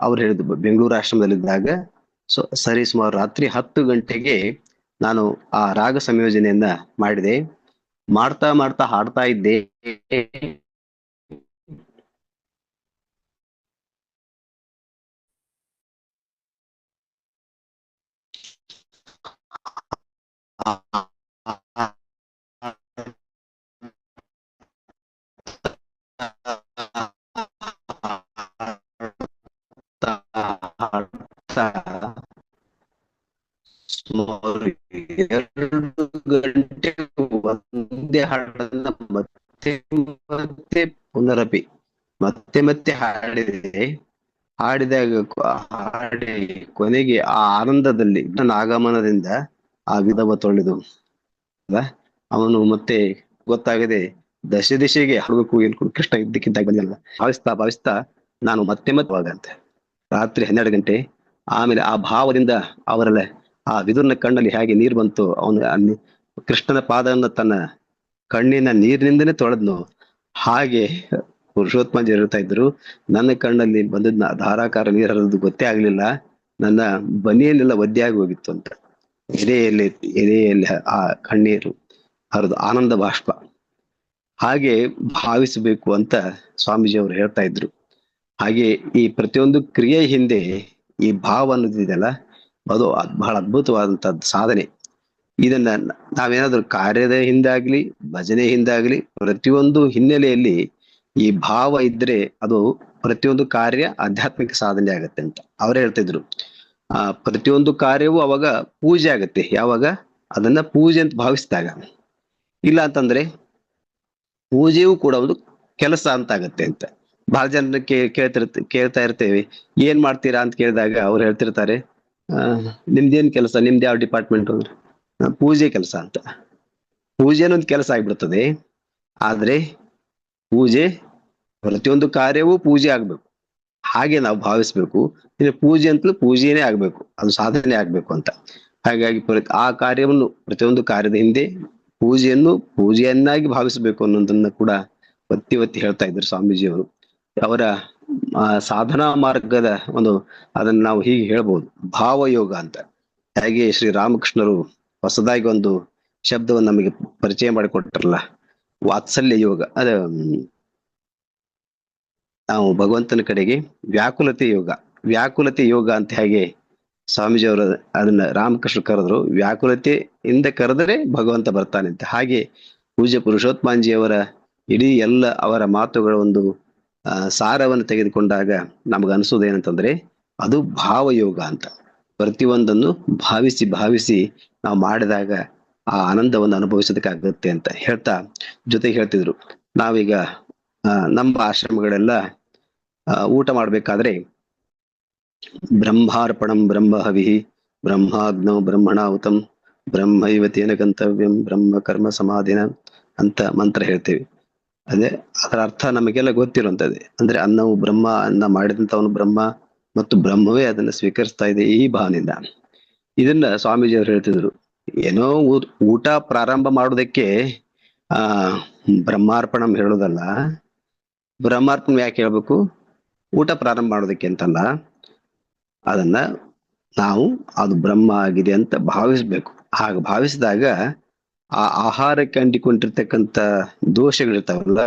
B: ಅವ್ರು ಹೇಳಿದ್ರು ಬೆಂಗಳೂರು ಆಶ್ರಮದಲ್ಲಿದ್ದಾಗ. ಸರಿ ಸುಮಾರು ರಾತ್ರಿ 10 ಗಂಟೆಗೆ ನಾನು ಆ ರಾಗ ಸಂಯೋಜನೆಯನ್ನ ಮಾಡಿದೆ. ಮಾಡ್ತಾ ಮಾಡ್ತಾ ಹಾಡ್ತಾ ಇದ್ದೆ. ಸುಮಾರು 2 ಗಂಟೆ ಒಂದೇ ಹಾಡನ್ನ ಮತ್ತೆ ಮತ್ತೆ ಪುನರಪಿ ಮತ್ತೆ ಮತ್ತೆ ಹಾಡಿದೆ. ಹಾಡಿದಾಗ ಹಾಡಿ ಕೊನೆಗೆ ಆ ಆನಂದದಲ್ಲಿ ಆಗಮನದಿಂದ ಆ ವಿಧವ ತೊಳೆದು ಅವನು ಮತ್ತೆ ಗೊತ್ತಾಗದೆ ದಶ ದಿಶೆಗೆ ಹಾಡಬೇಕು ಏನು ಕೃಷ್ಣ ಇದ್ದಕ್ಕಿದ್ದಾಗ ಬಂದಿಲ್ಲ. ಭಾವಿಸ್ತಾ ನಾನು ಮತ್ತೆ ಮತ್ತೆ ರಾತ್ರಿ 12 ಗಂಟೆ. ಆಮೇಲೆ ಆ ಭಾವದಿಂದ ಅವರಲ್ಲ ಆ ವಿದುರನ ಕಣ್ಣಲ್ಲಿ ಹೇಗೆ ನೀರು ಬಂತು, ಅವನು ಅಲ್ಲಿ ಕೃಷ್ಣನ ಪಾದವನ್ನು ತನ್ನ ಕಣ್ಣಿನ ನೀರಿನಿಂದನೇ ತೊಳೆದ್ನು. ಹಾಗೆ ಪುರುಷೋತ್ತಮಜಿ ಹೇಳ್ತಾ ಇದ್ರು, ನನ್ನ ಕಣ್ಣಲ್ಲಿ ಬಂದದ್ನ ಧಾರಾಕಾರ ನೀರು ಹರಿದು ಗೊತ್ತೇ ಆಗ್ಲಿಲ್ಲ, ನನ್ನ ಬನಿಯಲ್ಲೆಲ್ಲ ಒದ್ದೆ ಆಗಿ ಹೋಗಿತ್ತು ಅಂತ. ಎದೆಯಲ್ಲಿ ಆ ಕಣ್ಣೀರು ಹರಿದು ಆನಂದ ಬಾಷ್ಪ. ಹಾಗೆ ಭಾವಿಸಬೇಕು ಅಂತ ಸ್ವಾಮೀಜಿ ಅವರು ಹೇಳ್ತಾ ಇದ್ರು. ಹಾಗೆ ಈ ಪ್ರತಿಯೊಂದು ಕ್ರಿಯೆ ಹಿಂದೆ ಈ ಭಾವ ಅನ್ನೋದಿದೆಯಲ್ಲ, ಅದು ಬಹಳ ಅದ್ಭುತವಾದಂತದ್ದು ಸಾಧನೆ. ಇದನ್ನ ನಾವೇನಾದ್ರೂ ಕಾರ್ಯದ ಹಿಂದಾಗ್ಲಿ ಭಜನೆ ಹಿಂದಾಗ್ಲಿ ಪ್ರತಿಯೊಂದು ಹಿನ್ನೆಲೆಯಲ್ಲಿ ಈ ಭಾವ ಇದ್ರೆ ಅದು ಪ್ರತಿಯೊಂದು ಕಾರ್ಯ ಆಧ್ಯಾತ್ಮಿಕ ಸಾಧನೆ ಆಗತ್ತೆ ಅಂತ ಅವ್ರು ಹೇಳ್ತಿದ್ರು. ಪ್ರತಿಯೊಂದು ಕಾರ್ಯವೂ ಅವಾಗ ಪೂಜೆ ಆಗತ್ತೆ ಯಾವಾಗ ಅದನ್ನ ಪೂಜೆ ಅಂತ ಭಾವಿಸಿದಾಗ. ಇಲ್ಲ ಅಂತಂದ್ರೆ ಪೂಜೆಯೂ ಕೂಡ ಒಂದು ಕೆಲಸ ಅಂತ ಆಗತ್ತೆ ಅಂತ. ಬಹಳ ಜನ ಕೇಳ್ತಾ ಇರ್ತೇವೆ, ಏನ್ ಮಾಡ್ತೀರಾ ಅಂತ ಕೇಳಿದಾಗ ಅವ್ರು ಹೇಳ್ತಿರ್ತಾರೆ, ನಿಮ್ದೇನ್ ಕೆಲಸ, ನಿಮ್ದು ಯಾವ ಡಿಪಾರ್ಟ್ಮೆಂಟ್ ಅಂದ್ರೆ ಪೂಜೆ ಕೆಲಸ ಅಂತ. ಪೂಜೆನೂ ಒಂದು ಕೆಲಸ ಆಗ್ಬಿಡ್ತದೆ. ಆದ್ರೆ ಪೂಜೆ ಪ್ರತಿಯೊಂದು ಕಾರ್ಯವೂ ಪೂಜೆ ಆಗ್ಬೇಕು, ಹಾಗೆ ನಾವು ಭಾವಿಸ್ಬೇಕು. ಇನ್ನು ಪೂಜೆ ಅಂತಲೂ ಪೂಜೆನೇ ಆಗ್ಬೇಕು, ಅದು ಸಾಧನೆ ಆಗ್ಬೇಕು ಅಂತ. ಹಾಗಾಗಿ ಆ ಕಾರ್ಯವನ್ನು ಪ್ರತಿಯೊಂದು ಕಾರ್ಯದ ಹಿಂದೆ ಪೂಜೆಯನ್ನು ಪೂಜೆಯನ್ನಾಗಿ ಭಾವಿಸಬೇಕು ಅನ್ನೋದನ್ನ ಕೂಡ ಒತ್ತಿ ಹೇಳ್ತಾ ಇದ್ರು ಸ್ವಾಮೀಜಿಯವರು. ಅವರ ಸಾಧನಾ ಮಾರ್ಗದ ಅದನ್ನ ನಾವು ಹೀಗೆ ಹೇಳ್ಬೋದು, ಭಾವಯೋಗ ಅಂತ. ಹಾಗೆ ಶ್ರೀ ರಾಮಕೃಷ್ಣರು ಹೊಸದಾಗಿ ಒಂದು ಶಬ್ದವನ್ನು ನಮಗೆ ಪರಿಚಯ ಮಾಡಿಕೊಟ್ರಲ್ಲ, ವಾತ್ಸಲ್ಯ ಯೋಗ. ನಾವು ಭಗವಂತನ ಕಡೆಗೆ ವ್ಯಾಕುಲತೆ ಯೋಗ ಅಂತ ಹೇಗೆ ಸ್ವಾಮೀಜಿಯವರು ಅದನ್ನ ರಾಮಕೃಷ್ಣ ಕರೆದ್ರು, ವ್ಯಾಕುಲತೆಯಿಂದ ಕರೆದರೆ ಭಗವಂತ ಬರ್ತಾನೆ ಅಂತ. ಹಾಗೆ ಪೂಜ್ಯ ಪುರುಷೋತ್ತಮಾಂಜಿಯವರ ಇಡೀ ಎಲ್ಲ ಅವರ ಮಾತುಗಳ ಒಂದು ಸಾರವನ್ನು ತೆಗೆದುಕೊಂಡಾಗ ನಮ್ಗೆ ಅನಿಸೋದು ಏನಂತಂದ್ರೆ ಅದು ಭಾವಯೋಗ ಅಂತ. ಪ್ರತಿಯೊಂದನ್ನು ಭಾವಿಸಿ ನಾವು ಮಾಡಿದಾಗ ಆ ಆನಂದವನ್ನು ಅನುಭವಿಸೋದಕ್ಕಾಗತ್ತೆ ಅಂತ ಜೊತೆಗೆ ಹೇಳ್ತಿದ್ರು. ನಾವೀಗ ನಮ್ಮ ಆಶ್ರಮಗಳೆಲ್ಲ ಊಟ ಮಾಡ್ಬೇಕಾದ್ರೆ ಬ್ರಹ್ಮಾರ್ಪಣಂ ಬ್ರಹ್ಮಹವಿ ಬ್ರಹ್ಮಾಗ್ನೋ ಬ್ರಹ್ಮಣಾಹುತಂ ಬ್ರಹ್ಮೈವ ತೇನ ಗಂತವ್ಯಂ ಬ್ರಹ್ಮ ಕರ್ಮ ಸಮಾಧಿನ ಅಂತ ಮಂತ್ರ ಹೇಳ್ತೇವೆ. ಅದರ ಅರ್ಥ ನಮಗೆಲ್ಲ ಗೊತ್ತಿರುವಂತದ್ದೇ. ಅಂದ್ರೆ ಅನ್ನವು ಬ್ರಹ್ಮ, ಅನ್ನ ಮಾಡಿದಂತವನು ಬ್ರಹ್ಮ ಮತ್ತು ಬ್ರಹ್ಮವೇ ಅದನ್ನ ಸ್ವೀಕರಿಸ್ತಾ ಇದೆ ಈ ಭಾವನೆಯಿಂದ. ಇದನ್ನ ಸ್ವಾಮೀಜಿಯವರು ಹೇಳ್ತಿದ್ರು, ಏನೋ ಊಟ ಪ್ರಾರಂಭ ಮಾಡೋದಕ್ಕೆ ಬ್ರಹ್ಮಾರ್ಪಣಂ ಹೇಳೋದಲ್ಲ. ಬ್ರಹ್ಮಾರ್ಪಣ ಯಾಕೆ ಹೇಳ್ಬೇಕು? ಊಟ ಪ್ರಾರಂಭ ಮಾಡೋದಕ್ಕೆ ಅಂತಲ್ಲ, ಅದನ್ನ ನಾವು ಅದು ಬ್ರಹ್ಮ ಆಗಿದೆ ಅಂತ ಭಾವಿಸ್ಬೇಕು. ಹಾಗೆ ಭಾವಿಸಿದಾಗ ಆ ಆಹಾರಕ್ಕೆ ಅಂಟಿಕೊಂಡಿರ್ತಕ್ಕಂಥ ದೋಷಗಳಿರ್ತಾವಲ್ಲ,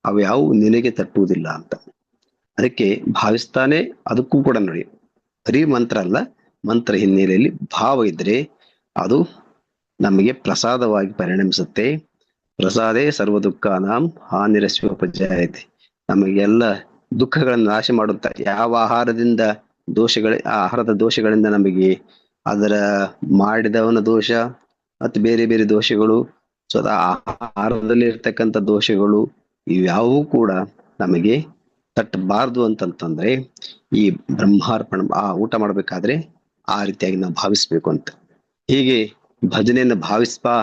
B: ಅವು ಯಾವುವು ನಿನಗೆ ತಟ್ಟುವುದಿಲ್ಲ ಅಂತ. ಅದಕ್ಕೆ ಭಾವಿಸ್ತಾನೆ ಅದಕ್ಕೂ ಕೂಡ ನೋಡಿ, ಬರೀ ಮಂತ್ರ ಅಲ್ಲ, ಮಂತ್ರ ಹಿನ್ನೆಲೆಯಲ್ಲಿ ಭಾವ ಇದ್ರೆ ಅದು ನಮಗೆ ಪ್ರಸಾದವಾಗಿ ಪರಿಣಮಿಸುತ್ತೆ. ಪ್ರಸಾದೇ ಸರ್ವ ದುಃಖಾನಾಂ ಹಾನಿರಸ್ಯೋಪಜಾಯತೆ. ನಮಗೆಲ್ಲ ದುಃಖಗಳನ್ನು ನಾಶ ಮಾಡುತ್ತಾ, ಯಾವ ಆಹಾರದಿಂದ ಆ ಆಹಾರದ ದೋಷಗಳಿಂದ ನಮಗೆ ಅದರ ಮಾಡಿದವನ ದೋಷ ಮತ್ತು ಬೇರೆ ಬೇರೆ ದೋಷಗಳು, ಸೊ ಆಹಾರದಲ್ಲಿ ಇರ್ತಕ್ಕಂಥ ದೋಷಗಳು ಇವ್ಯಾವೂ ಕೂಡ ನಮಗೆ ತಟ್ಟಬಾರ್ದು ಅಂತಂತಂದ್ರೆ ಈ ಬ್ರಹ್ಮಾರ್ಪಣ ಊಟ ಮಾಡ್ಬೇಕಾದ್ರೆ ಆ ರೀತಿಯಾಗಿ ನಾವು ಭಾವಿಸ್ಬೇಕು ಅಂತ. ಹೀಗೆ ಭಜನೆಯನ್ನ ಭಾವಿಸ್ತಾ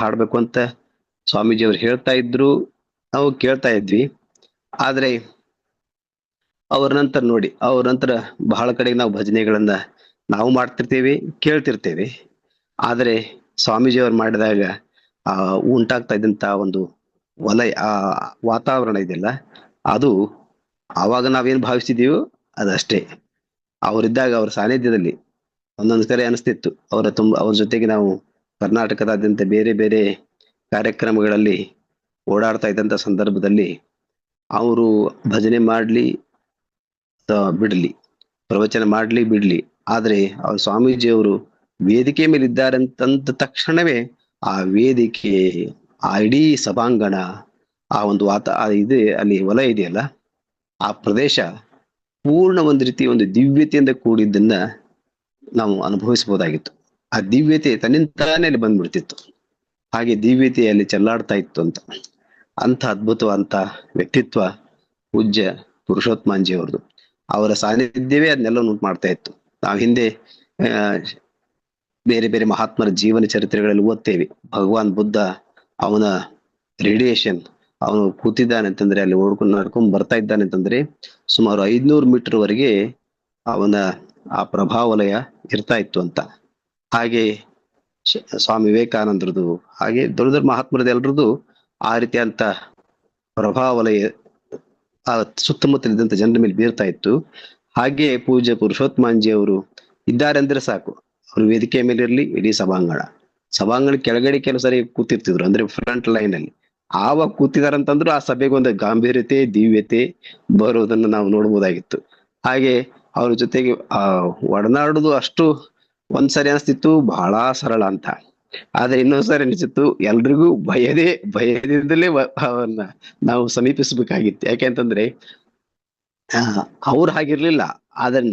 B: ಹಾಡ್ಬೇಕು ಅಂತ ಸ್ವಾಮೀಜಿಯವರು ಹೇಳ್ತಾ ಇದ್ರು, ನಾವು ಕೇಳ್ತಾ ಇದ್ವಿ. ಆದ್ರೆ ಅವ್ರ ನಂತರ ನೋಡಿ, ಅವ್ರ ನಂತರ ಬಹಳ ಕಡೆಗೆ ನಾವು ಭಜನೆಗಳನ್ನ ನಾವು ಮಾಡ್ತಿರ್ತೇವೆ, ಕೇಳ್ತಿರ್ತೇವೆ. ಆದ್ರೆ ಸ್ವಾಮೀಜಿಯವರು ಮಾಡಿದಾಗ ಉಂಟಾಗ್ತಾ ಇದ್ದಂತ ಒಂದು ವಲಯ, ವಾತಾವರಣ ಇದೆಯಲ್ಲ, ಅದು ಆವಾಗ ನಾವೇನ್ ಭಾವಿಸಿದೀವೋ ಅದಷ್ಟೇ. ಅವರಿದ್ದಾಗ ಅವ್ರ ಸಾನ್ನಿಧ್ಯದಲ್ಲಿ ಒಂದೊಂದು ಕರೆ ಅನಿಸ್ತಿತ್ತು, ಅವ್ರ ಜೊತೆಗೆ ನಾವು ಕರ್ನಾಟಕದಾದ್ಯಂತ ಬೇರೆ ಬೇರೆ ಕಾರ್ಯಕ್ರಮಗಳಲ್ಲಿ ಓಡಾಡ್ತಾ ಇದ್ದಂತ ಸಂದರ್ಭದಲ್ಲಿ ಅವರು ಭಜನೆ ಮಾಡ್ಲಿ ಬಿಡ್ಲಿ, ಪ್ರವಚನ ಮಾಡ್ಲಿ ಬಿಡ್ಲಿ, ಆದ್ರೆ ಅವ್ರ ಸ್ವಾಮೀಜಿಯವರು ವೇದಿಕೆ ಮೇಲೆ ಇದ್ದಾರೆ ಅಂತಂದ ತಕ್ಷಣವೇ ಆ ವೇದಿಕೆ, ಆ ಇಡೀ ಸಭಾಂಗಣ, ಆ ಒಂದು ಇದೆ ಅಲ್ಲಿ ವಲಯ ಇದೆಯಲ್ಲ, ಆ ಪ್ರದೇಶ ಪೂರ್ಣ ಒಂದು ರೀತಿ ಒಂದು ದಿವ್ಯತೆಯಿಂದ ಕೂಡಿದ್ದನ್ನ ನಾವು ಅನುಭವಿಸಬಹುದಾಗಿತ್ತು. ಆ ದಿವ್ಯತೆ ತನ್ನಿಂತಾನೇ ಅಲ್ಲಿ ಬಂದ್ಬಿಡ್ತಿತ್ತು. ಹಾಗೆ ದಿವ್ಯತೆಯಲ್ಲಿ ಚೆಲ್ಲಾಡ್ತಾ ಇತ್ತು ಅಂತ ಅದ್ಭುತವಂತ ವ್ಯಕ್ತಿತ್ವ ಪೂಜ್ಯ ಪುರುಷೋತ್ತಮಾಂಜಿ ಅವ್ರದ್ದು. ಅವರ ಸಾನ್ನಿಧ್ಯವೇ ಅದನ್ನೆಲ್ಲ ಉಂಟು ಮಾಡ್ತಾ ಇತ್ತು. ನಾವು ಹಿಂದೆ ಬೇರೆ ಬೇರೆ ಮಹಾತ್ಮರ ಜೀವನ ಚರಿತ್ರೆಗಳಲ್ಲಿ ಓದ್ತೇವೆ. ಭಗವಾನ್ ಬುದ್ಧ, ಅವನ ರೇಡಿಯೇಷನ್, ಅವನು ಕೂತಿದ್ದಾನೆ ಅಂತಂದ್ರೆ, ಅಲ್ಲಿ ನಡ್ಕೊಂಡ್ ಬರ್ತಾ ಇದ್ದಾನೆ ಅಂತಂದ್ರೆ ಸುಮಾರು 500 ಮೀಟರ್ ವರೆಗೆ ಅವನ ಆ ಪ್ರಭಾವಲಯ ಇರ್ತಾ ಇತ್ತು ಅಂತ. ಹಾಗೆ ಸ್ವಾಮಿ ವಿವೇಕಾನಂದರದು, ಹಾಗೆ ದೊಡ್ಡ ದೊಡ್ಡ ಮಹಾತ್ಮರದ್ದು ಎಲ್ರದ್ದು ಆ ರೀತಿಯಂತ ಪ್ರಭಾವಲಯ ಆ ಸುತ್ತಮುತ್ತಲಿದ್ದಂತ ಜನರ ಮೇಲೆ ಬೀರ್ತಾ ಇತ್ತು. ಹಾಗೆ ಪೂಜ್ಯ ಪುರುಷೋತ್ತಮಾಂಜಿ ಅವರು ಇದ್ದಾರೆ ಅಂದ್ರೆ ಸಾಕು, ಅವ್ರು ವೇದಿಕೆ ಮೇಲೆ ಇರ್ಲಿ, ಇಡೀ ಸಭಾಂಗಣ ಕೆಳಗಡೆ ಕೆಲವು ಸರಿ ಕೂತಿರ್ತಿದ್ರು, ಅಂದ್ರೆ ಫ್ರಂಟ್ ಲೈನ್ ಅಲ್ಲಿ. ಆವಾಗ ಕೂತಿದಾರಂತಂದ್ರು ಆ ಸಭೆಗೆ ಒಂದು ಗಾಂಭೀರ್ಯತೆ, ದಿವ್ಯತೆ ಬರೋದನ್ನ ನಾವು ನೋಡ್ಬೋದಾಗಿತ್ತು. ಹಾಗೆ ಅವ್ರ ಜೊತೆಗೆ ಒಡನಾಡುದು ಅಷ್ಟು ಒಂದ್ಸರಿ ಅನಿಸ್ತಿತ್ತು ಬಹಳ ಸರಳ ಅಂತ, ಆದ್ರೆ ಇನ್ನೊಂದ್ಸರಿ ಅನಿಸಿತ್ತು ಎಲ್ರಿಗೂ ಭಯದಿಂದಲೇ ಅವನ್ನ ನಾವು ಸಮೀಪಿಸ್ಬೇಕಾಗಿತ್ತು. ಯಾಕೆಂತಂದ್ರೆ ಅವ್ರು ಹಾಗಿರ್ಲಿಲ್ಲ, ಆದ್ರೆ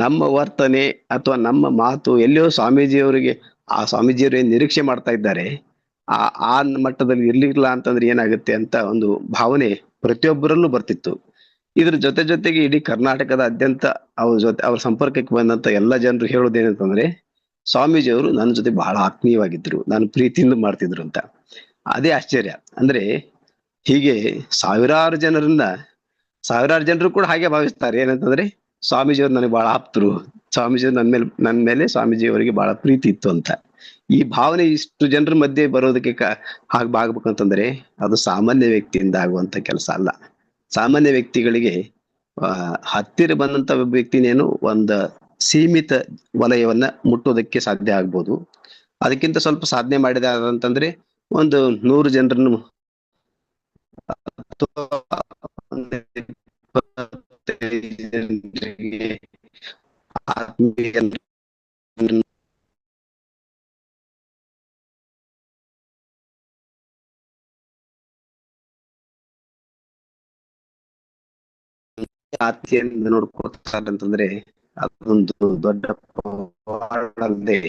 B: ನಮ್ಮ ವರ್ತನೆ ಅಥವಾ ನಮ್ಮ ಮಾತು ಎಲ್ಲಿಯೋ ಸ್ವಾಮೀಜಿಯವರಿಗೆ, ಆ ಸ್ವಾಮೀಜಿಯವರು ಏನ್ ನಿರೀಕ್ಷೆ ಮಾಡ್ತಾ ಇದ್ದಾರೆ ಆ ಮಟ್ಟದಲ್ಲಿ ಇರ್ಲಿಲ್ಲ ಅಂತಂದ್ರೆ ಏನಾಗುತ್ತೆ ಅಂತ ಒಂದು ಭಾವನೆ ಪ್ರತಿಯೊಬ್ಬರಲ್ಲೂ ಬರ್ತಿತ್ತು. ಇದ್ರ ಜೊತೆಗೆ ಇಡೀ ಕರ್ನಾಟಕದಾದ್ಯಂತ ಅವ್ರ ಸಂಪರ್ಕಕ್ಕೆ ಬಂದಂತ ಎಲ್ಲ ಜನರು ಹೇಳೋದೇನಂತಂದ್ರೆ, ಸ್ವಾಮೀಜಿಯವರು ನನ್ನ ಜೊತೆ ಬಹಳ ಆತ್ಮೀಯವಾಗಿದ್ರು, ನಾನು ಪ್ರೀತಿಯಿಂದ ಮಾಡ್ತಿದ್ರು ಅಂತ. ಅದೇ ಆಶ್ಚರ್ಯ. ಅಂದ್ರೆ ಹೀಗೆ ಸಾವಿರಾರು ಜನರು ಕೂಡ ಹಾಗೆ ಭಾವಿಸ್ತಾರೆ. ಏನಂತಂದ್ರೆ ಸ್ವಾಮೀಜಿಯವರು ನನಗೆ ಬಹಳ ಆಪ್ತರು, ಸ್ವಾಮೀಜಿಯವರು ನನ್ನ ಮೇಲೆ ಸ್ವಾಮೀಜಿಯವರಿಗೆ ಬಹಳ ಪ್ರೀತಿ ಇತ್ತು ಅಂತ. ಈ ಭಾವನೆ ಇಷ್ಟು ಜನರ ಮಧ್ಯೆ ಬರೋದಕ್ಕೆ ಆಗ್ಬೇಕಂತಂದ್ರೆ ಅದು ಸಾಮಾನ್ಯ ವ್ಯಕ್ತಿಯಿಂದ ಆಗುವಂತ ಕೆಲಸ ಅಲ್ಲ. ಸಾಮಾನ್ಯ ವ್ಯಕ್ತಿಗಳಿಗೆ ಹತ್ತಿರ ಬಂದಂತ ವ್ಯಕ್ತಿನೇನು ಒಂದು ಸೀಮಿತ ವಲಯವನ್ನ ಮುಟ್ಟೋದಕ್ಕೆ ಸಾಧ್ಯ ಆಗ್ಬೋದು. ಅದಕ್ಕಿಂತ ಸ್ವಲ್ಪ ಸಾಧನೆ ಮಾಡಿದ ಅಂತಂದ್ರೆ ಒಂದು 100 ಜನರನ್ನು ಆತ್ಮೀಯದಿಂದ ನೋಡ್ಕೋತಾರೆ ಅಂತಂದ್ರೆ ಅದೊಂದು ದೊಡ್ಡ ಪವಾಡಲ್ಲದೆ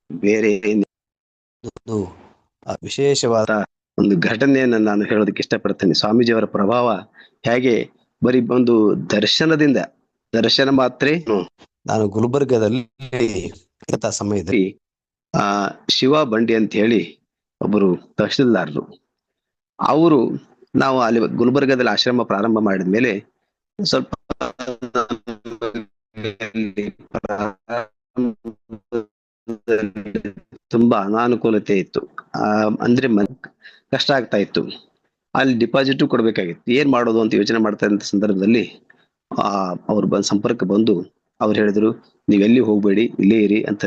B: ಬೇರೆ ವಿಶೇಷವಾದ ಒಂದು ಘಟನೆಯನ್ನ ನಾನು ಹೇಳೋದಕ್ಕೆ ಇಷ್ಟಪಡ್ತೇನೆ. ಸ್ವಾಮೀಜಿಯವರ ಪ್ರಭಾವ ಹೇಗೆ ಬರೀ ಒಂದು ದರ್ಶನ ಮಾತ್ರ. ನಾನು ಗುಲ್ಬರ್ಗದಲ್ಲಿ ಸಮಯದಲ್ಲಿ ಶಿವ ಬಂಡಿ ಅಂತ ಹೇಳಿ ಒಬ್ಬರು ತಹಶೀಲ್ದಾರರು, ಅವರು ನಾವು ಅಲ್ಲಿ ಗುಲ್ಬರ್ಗದಲ್ಲಿ ಆಶ್ರಮ ಪ್ರಾರಂಭ ಮಾಡಿದ್ಮೇಲೆ ಸ್ವಲ್ಪ ತುಂಬಾ ಅನಾನುಕೂಲತೆ ಇತ್ತು. ಅಂದ್ರೆ ಕಷ್ಟ ಆಗ್ತಾ ಇತ್ತು. ಅಲ್ಲಿ ಡಿಪಾಸಿಟ್ ಕೊಡ್ಬೇಕಾಗಿತ್ತು. ಏನ್ ಮಾಡೋದು ಅಂತ ಯೋಚನೆ ಮಾಡ್ತಾ ಇದ್ದ ಸಂದರ್ಭದಲ್ಲಿ ಅವ್ರು ಸಂಪರ್ಕ ಬಂದು ಅವ್ರು ಹೇಳಿದ್ರು, ನೀವೆಲ್ಲಿ ಹೋಗ್ಬೇಡಿ, ಇಲ್ಲೇ ಇರಿ ಅಂತ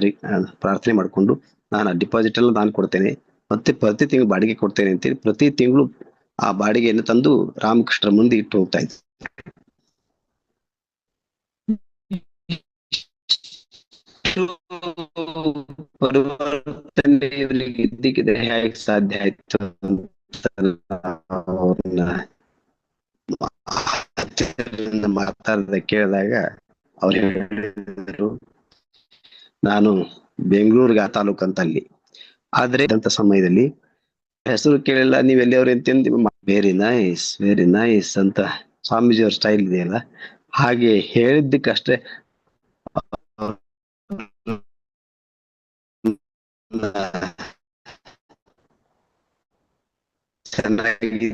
B: ಪ್ರಾರ್ಥನೆ ಮಾಡ್ಕೊಂಡು, ನಾನು ಡಿಪಾಸಿಟ್ ಎಲ್ಲ ನಾನು ಕೊಡ್ತೇನೆ, ಮತ್ತೆ ಪ್ರತಿ ತಿಂಗಳು ಬಾಡಿಗೆ ಕೊಡ್ತೇನೆ ಅಂತೇಳಿ ಪ್ರತಿ ತಿಂಗಳು ಆ ಬಾಡಿಗೆಯನ್ನು ತಂದು ರಾಮಕೃಷ್ಣರ ಮುಂದೆ ಇಟ್ಟು ಹೋಗ್ತಾ ಇದ್ರು. ಪರಿವರ್ತನೆ ಇವ್ರಿಗೆ ಇದ್ದಕ್ಕಿದ್ದ ಹೇಗೆ ಸಾಧ್ಯ ಆಯ್ತು ಅಂತ ಅವ್ರನ್ನ ಮಾತಾಡದ ಕೇಳಿದಾಗ ಅವ್ರು ಹೇಳಿದ್ರು, ನಾನು ಬೆಂಗಳೂರಿಗೆ ಆ ತಾಲೂಕು ಅಂತ ಅಲ್ಲಿ, ಆದ್ರೆ ಅಂತ ಸಮಯದಲ್ಲಿ ಹೆಸರು ಕೇಳಿಲ್ಲ, ನೀವ್ ಎಲ್ಲಿಯವ್ರು ಅಂತಂದು ವೆರಿ ನೈಸ್ ಅಂತ ಸ್ವಾಮೀಜಿಯವ್ರ ಸ್ಟೈಲ್ ಇದೆಯಲ್ಲ, ಹಾಗೆ ಹೇಳಿದ್ದಕ್ಕಷ್ಟೇ ಚೆನ್ನಾಗಿ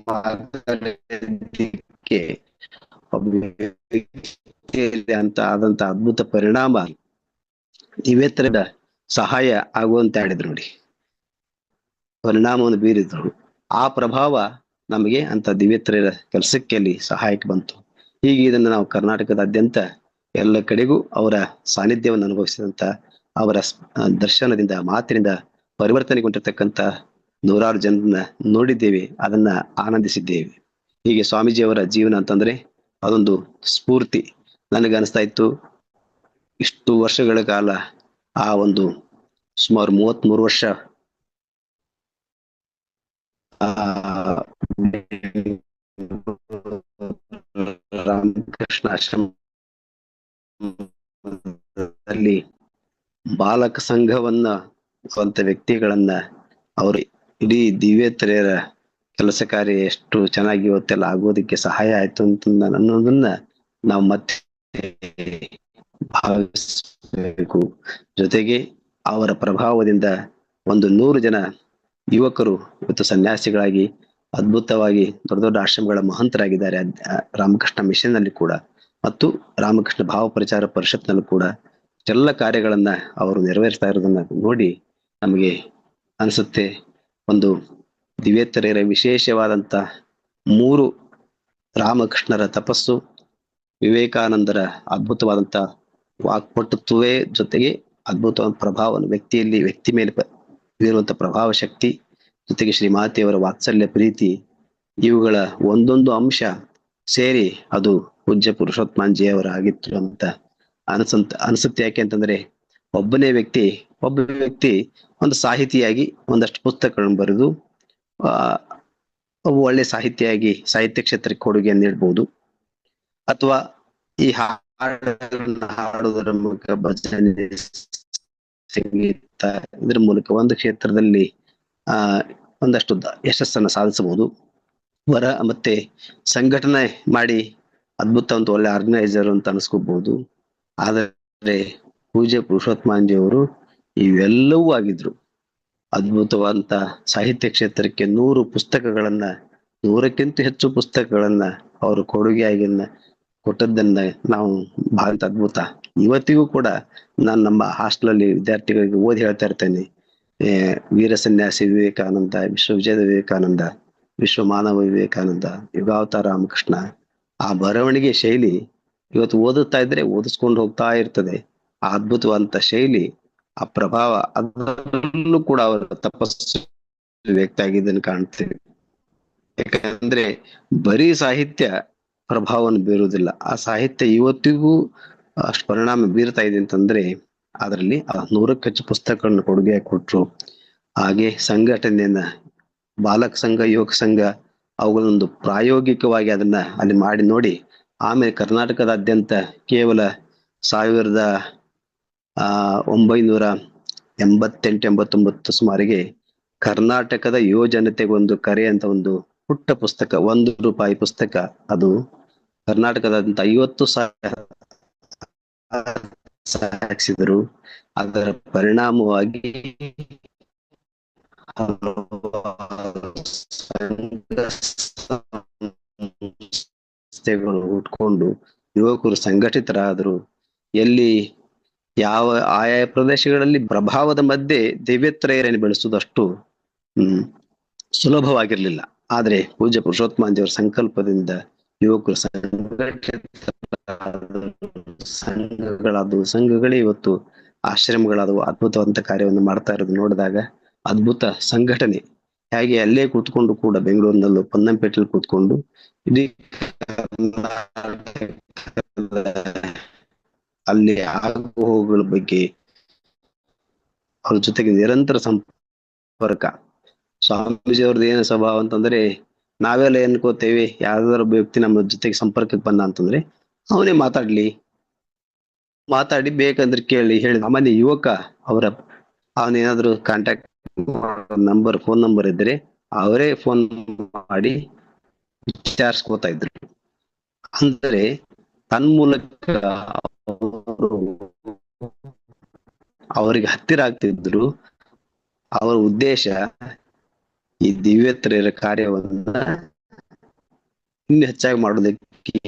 B: ಮಾತಾಡಲಿಕ್ಕೆ ಅಂತ ಆದಂತ ಅದ್ಭುತ ಪರಿಣಾಮ ದಿವ್ಯತ್ರದ ಸಹಾಯ ಆಗುವಂತ ಹೇಳಿದ್ರು ನೋಡಿ, ಪರಿಣಾಮವನ್ನು ಬೀರಿದ್ರು. ಆ ಪ್ರಭಾವ ನಮಗೆ ಅಂತ ದಿವ್ಯತ್ತರ ಕೆಲಸಕ್ಕೆ ಅಲ್ಲಿ ಸಹಾಯಕ್ಕೆ ಬಂತು. ಹೀಗೆ ಇದನ್ನು ನಾವು ಕರ್ನಾಟಕದಾದ್ಯಂತ ಎಲ್ಲ ಕಡೆಗೂ ಅವರ ಸಾನ್ನಿಧ್ಯವನ್ನು ಅನುಭವಿಸಿದಂತ, ಅವರ ದರ್ಶನದಿಂದ ಮಾತಿನಿಂದ ಪರಿವರ್ತನೆಗೊಂಡಿರ್ತಕ್ಕಂಥ ನೂರಾರು ಜನರನ್ನ ನೋಡಿದ್ದೇವೆ, ಅದನ್ನ ಆನಂದಿಸಿದ್ದೇವೆ. ಹೀಗೆ ಸ್ವಾಮೀಜಿಯವರ ಜೀವನ ಅಂತಂದ್ರೆ ಅದೊಂದು ಸ್ಫೂರ್ತಿ. ನನಗೆ ಅನಿಸ್ತಾ ಇತ್ತು, ಇಷ್ಟು ವರ್ಷಗಳ ಕಾಲ ಆ ಒಂದು ಸುಮಾರು 33 ವರ್ಷ ರಾಮಕೃಷ್ಣ ಆಶ್ರಮದಲ್ಲಿ ಬಾಲಕ ಸಂಘವನ್ನ ಸ್ವಂತ ವ್ಯಕ್ತಿಗಳನ್ನ ಅವರು ಇಡೀ ದಿವ್ಯತ್ರೆಯರ ಕೆಲಸ ಕಾರ್ಯ ಎಷ್ಟು ಚೆನ್ನಾಗಿ ಇವತ್ತೆಲ್ಲ ಆಗೋದಕ್ಕೆ ಸಹಾಯ ಆಯ್ತು ಅಂತ ಅನ್ನೋದನ್ನ ನಾವು ಮತ್ತೆ ಭಾವಿಸಬೇಕು. ಜೊತೆಗೆ ಅವರ ಪ್ರಭಾವದಿಂದ 100 ಜನ ಯುವಕರು ಇವತ್ತು ಸನ್ಯಾಸಿಗಳಾಗಿ ಅದ್ಭುತವಾಗಿ ದೊಡ್ಡ ದೊಡ್ಡ ಆಶ್ರಮಗಳ ಮಹಂತರಾಗಿದ್ದಾರೆ. ರಾಮಕೃಷ್ಣ ಮಿಷನ್ ನಲ್ಲಿ ಕೂಡ ಮತ್ತು ರಾಮಕೃಷ್ಣ ಭಾವ ಪ್ರಚಾರ ಪರಿಷತ್ನಲ್ಲೂ ಕೂಡ ಎಲ್ಲ ಕಾರ್ಯಗಳನ್ನ ಅವರು ನೆರವೇರಿಸ್ತಾ ಇರೋದನ್ನ ನೋಡಿ ನಮಗೆ ಅನಿಸುತ್ತೆ, ಒಂದು ದಿವ್ಯತ್ರೆಯರ ವಿಶೇಷವಾದಂತ 3 ರಾಮಕೃಷ್ಣರ ತಪಸ್ಸು, ವಿವೇಕಾನಂದರ ಅದ್ಭುತವಾದಂತ ವಾಕ್ಪಟುತ್ವವೇ ಜೊತೆಗೆ ಅದ್ಭುತವಾದ ಪ್ರಭಾವವನ್ನು ವ್ಯಕ್ತಿ ಮೇಲೆ ಬೀರುವಂತ ಪ್ರಭಾವ ಶಕ್ತಿ, ಜೊತೆಗೆ ಶ್ರೀಮಾತೆಯವರ ವಾತ್ಸಲ್ಯ ಪ್ರೀತಿ, ಇವುಗಳ ಒಂದೊಂದು ಅಂಶ ಸೇರಿ ಅದು ಪೂಜ್ಯ ಪುರುಷೋತ್ತಮಾಂಜಿಯವರ ಆಗಿತ್ತು ಅಂತ ಅನ್ಸುತ್ತೆ. ಯಾಕೆ ಅಂತಂದ್ರೆ ಒಬ್ಬ ವ್ಯಕ್ತಿ ಒಂದು ಸಾಹಿತಿಯಾಗಿ ಒಂದಷ್ಟು ಪುಸ್ತಕಗಳನ್ನು ಬರೆದು ಅವು ಒಳ್ಳೆ ಸಾಹಿತ್ಯ ಕ್ಷೇತ್ರಕ್ಕೆ ಕೊಡುಗೆಯನ್ನು ನೀಡಬಹುದು, ಅಥವಾ ಈ ಹಾಡನ್ನ ಹಾಡುವುದರ ಮೂಲಕ, ಭಜನೆ, ಸಂಗೀತ, ಇದ್ರ ಮೂಲಕ ಒಂದು ಕ್ಷೇತ್ರದಲ್ಲಿ ಒಂದಷ್ಟು ಯಶಸ್ಸನ್ನು ಸಾಧಿಸಬಹುದು. ಮತ್ತೆ ಸಂಘಟನೆ ಮಾಡಿ ಅದ್ಭುತ ಒಂದು ಒಳ್ಳೆ ಆರ್ಗನೈಸರ್ ಅಂತ ಅನ್ಸ್ಕೋಬಹುದು. ಆದರೆ ಪೂಜ್ಯ ಪುರುಷೋತ್ತಮಾಂಜಿಯವರು ಇವೆಲ್ಲವೂ ಆಗಿದ್ರು. ಅದ್ಭುತವಾದಂತ ಸಾಹಿತ್ಯ ಕ್ಷೇತ್ರಕ್ಕೆ 100 ಪುಸ್ತಕಗಳನ್ನ, 100ಕ್ಕಿಂತ ಹೆಚ್ಚು ಪುಸ್ತಕಗಳನ್ನ ಅವರು ಕೊಡುಗೆಯಾಗಿ ಕೊಟ್ಟದ್ದನ್ನ ನಾವು ಬಹಳ ಅದ್ಭುತ. ಇವತ್ತಿಗೂ ಕೂಡ ನಾನು ನಮ್ಮ ಹಾಸ್ಟೆಲಲ್ಲಿ ವಿದ್ಯಾರ್ಥಿಗಳಿಗೆ ಓದಿ ಹೇಳ್ತಾ ಇರ್ತೇನೆ, ವೀರ ಸನ್ಯಾಸಿ ವಿವೇಕಾನಂದ, ವಿಶ್ವವಿಜಯದ ವಿವೇಕಾನಂದ, ವಿಶ್ವ ಮಾನವ ವಿವೇಕಾನಂದ, ಯುಗಾವತಾರ ರಾಮಕೃಷ್ಣ. ಆ ಬರವಣಿಗೆ ಶೈಲಿ ಇವತ್ತು ಓದುತ್ತಾ ಇದ್ರೆ ಓದಿಸ್ಕೊಂಡು ಹೋಗ್ತಾ ಇರ್ತದೆ. ಆ ಅದ್ಭುತವಾದಂತ ಶೈಲಿ, ಆ ಪ್ರಭಾವ, ಅದರಲ್ಲೂ ಕೂಡ ಅವರ ತಪಸ್ಸು ವ್ಯಕ್ತ ಆಗಿದ್ದನ್ನು ಕಾಣ್ತೇವೆ. ಯಾಕಂದ್ರೆ ಬರೀ ಸಾಹಿತ್ಯ ಪ್ರಭಾವವನ್ನು ಬೀರುವುದಿಲ್ಲ, ಆ ಸಾಹಿತ್ಯ ಇವತ್ತಿಗೂ ಅಷ್ಟು ಪರಿಣಾಮ ಬೀರ್ತಾ ಇದೆ ಅಂತಂದ್ರೆ ಅದರಲ್ಲಿ 100ಕ್ಕೂ ಹೆಚ್ಚು ಪುಸ್ತಕಗಳನ್ನು ಕೊಡುಗೆ ಕೊಟ್ರು. ಹಾಗೆ ಸಂಘಟನೆಯನ್ನ, ಬಾಲಕ ಸಂಘ, ಯುವಕ ಸಂಘ, ಅವುಗಳನ್ನೊಂದು ಪ್ರಾಯೋಗಿಕವಾಗಿ ಅದನ್ನ ಅಲ್ಲಿ ಮಾಡಿ ನೋಡಿ, ಆಮೇಲೆ ಕರ್ನಾಟಕದಾದ್ಯಂತ ಕೇವಲ 1988-89 ಸುಮಾರಿಗೆ ಕರ್ನಾಟಕದ ಯುವಜನತೆಗೆ ಒಂದು ಕರೆ ಅಂತ ಒಂದು ಪುಟ್ಟ ಪುಸ್ತಕ, ₹1 ಪುಸ್ತಕ, ಅದು ಕರ್ನಾಟಕದಾದ್ಯಂತ 50,000 ಸಾಗಿಸಿದರು. ಅದರ ಪರಿಣಾಮವಾಗಿ ಸಂಸ್ಥೆಗಳು ಹುಟ್ಕೊಂಡು ಯುವಕರು ಸಂಘಟಿತರಾದರು. ಎಲ್ಲಿ ಯಾವ ಆಯಾ ಪ್ರದೇಶಗಳಲ್ಲಿ ಪ್ರಭಾವದ ಮಧ್ಯೆ ದಿವ್ಯತ್ರೆಯರನ್ನು ಬೆಳೆಸುವುದಷ್ಟು ಸುಲಭವಾಗಿರ್ಲಿಲ್ಲ. ಆದ್ರೆ ಪೂಜ್ಯ ಪುರುಷೋತ್ತಮಾಂಜಿಯವರ ಸಂಕಲ್ಪದಿಂದ ಯುವಕರು ಸಂಘಗಳೇ ಇವತ್ತು ಆಶ್ರಮಗಳಾದವು, ಅದ್ಭುತವಂತ ಕಾರ್ಯವನ್ನು ಮಾಡ್ತಾ ಇರೋದು ನೋಡಿದಾಗ ಅದ್ಭುತ ಸಂಘಟನೆ. ಹಾಗೆ ಅಲ್ಲೇ ಕೂತ್ಕೊಂಡು ಕೂಡ ಬೆಂಗಳೂರಿನಲ್ಲೂ ಪೊನ್ನಂಪೇಟೆಯಲ್ಲಿ ಕೂತ್ಕೊಂಡು ಇಡೀ ಅಲ್ಲಿ ಆಗು ಹೋಗುಗಳ ಬಗ್ಗೆ ಅವ್ರ ಜೊತೆಗೆ ನಿರಂತರ ಸಂಪರ್ಕ. ಸ್ವಾಮೀಜಿ ಅವ್ರದ್ದು ಏನು ಸ್ವಭಾವ ಅಂತಂದ್ರೆ, ನಾವೆಲ್ಲ ಅನ್ಕೋತೇವೆ ಯಾವ್ದಾರ ಒಬ್ಬ ವ್ಯಕ್ತಿ ನಮ್ಮ ಜೊತೆಗೆ ಸಂಪರ್ಕಕ್ಕೆ ಬಂದ ಅಂತಂದ್ರೆ ಅವನೇ ಮಾತಾಡಿ ಬೇಕಂದ್ರೆ ಕೇಳಿ ಹೇಳಿ. ಸಾಮಾನ್ಯ ಯುವಕ ಅವನೇನಾದ್ರೂ ಕಾಂಟ್ಯಾಕ್ಟ್ ಫೋನ್ ನಂಬರ್ ಇದ್ರೆ ಅವರೇ ಫೋನ್ ಮಾಡಿ ವಿಚಾರಿಸ್ಕೋತಾ ಇದ್ರು. ಅಂದ್ರೆ ತನ್ಮೂಲಕ ಅವರಿಗೆ ಹತ್ತಿರ ಆಗ್ತಿದ್ರು. ಅವರ ಉದ್ದೇಶ ಈ ದಿವ್ಯತ್ರೆಯರ ಕಾರ್ಯವನ್ನ ಇನ್ನು ಹೆಚ್ಚಾಗಿ ಮಾಡೋದಕ್ಕೆ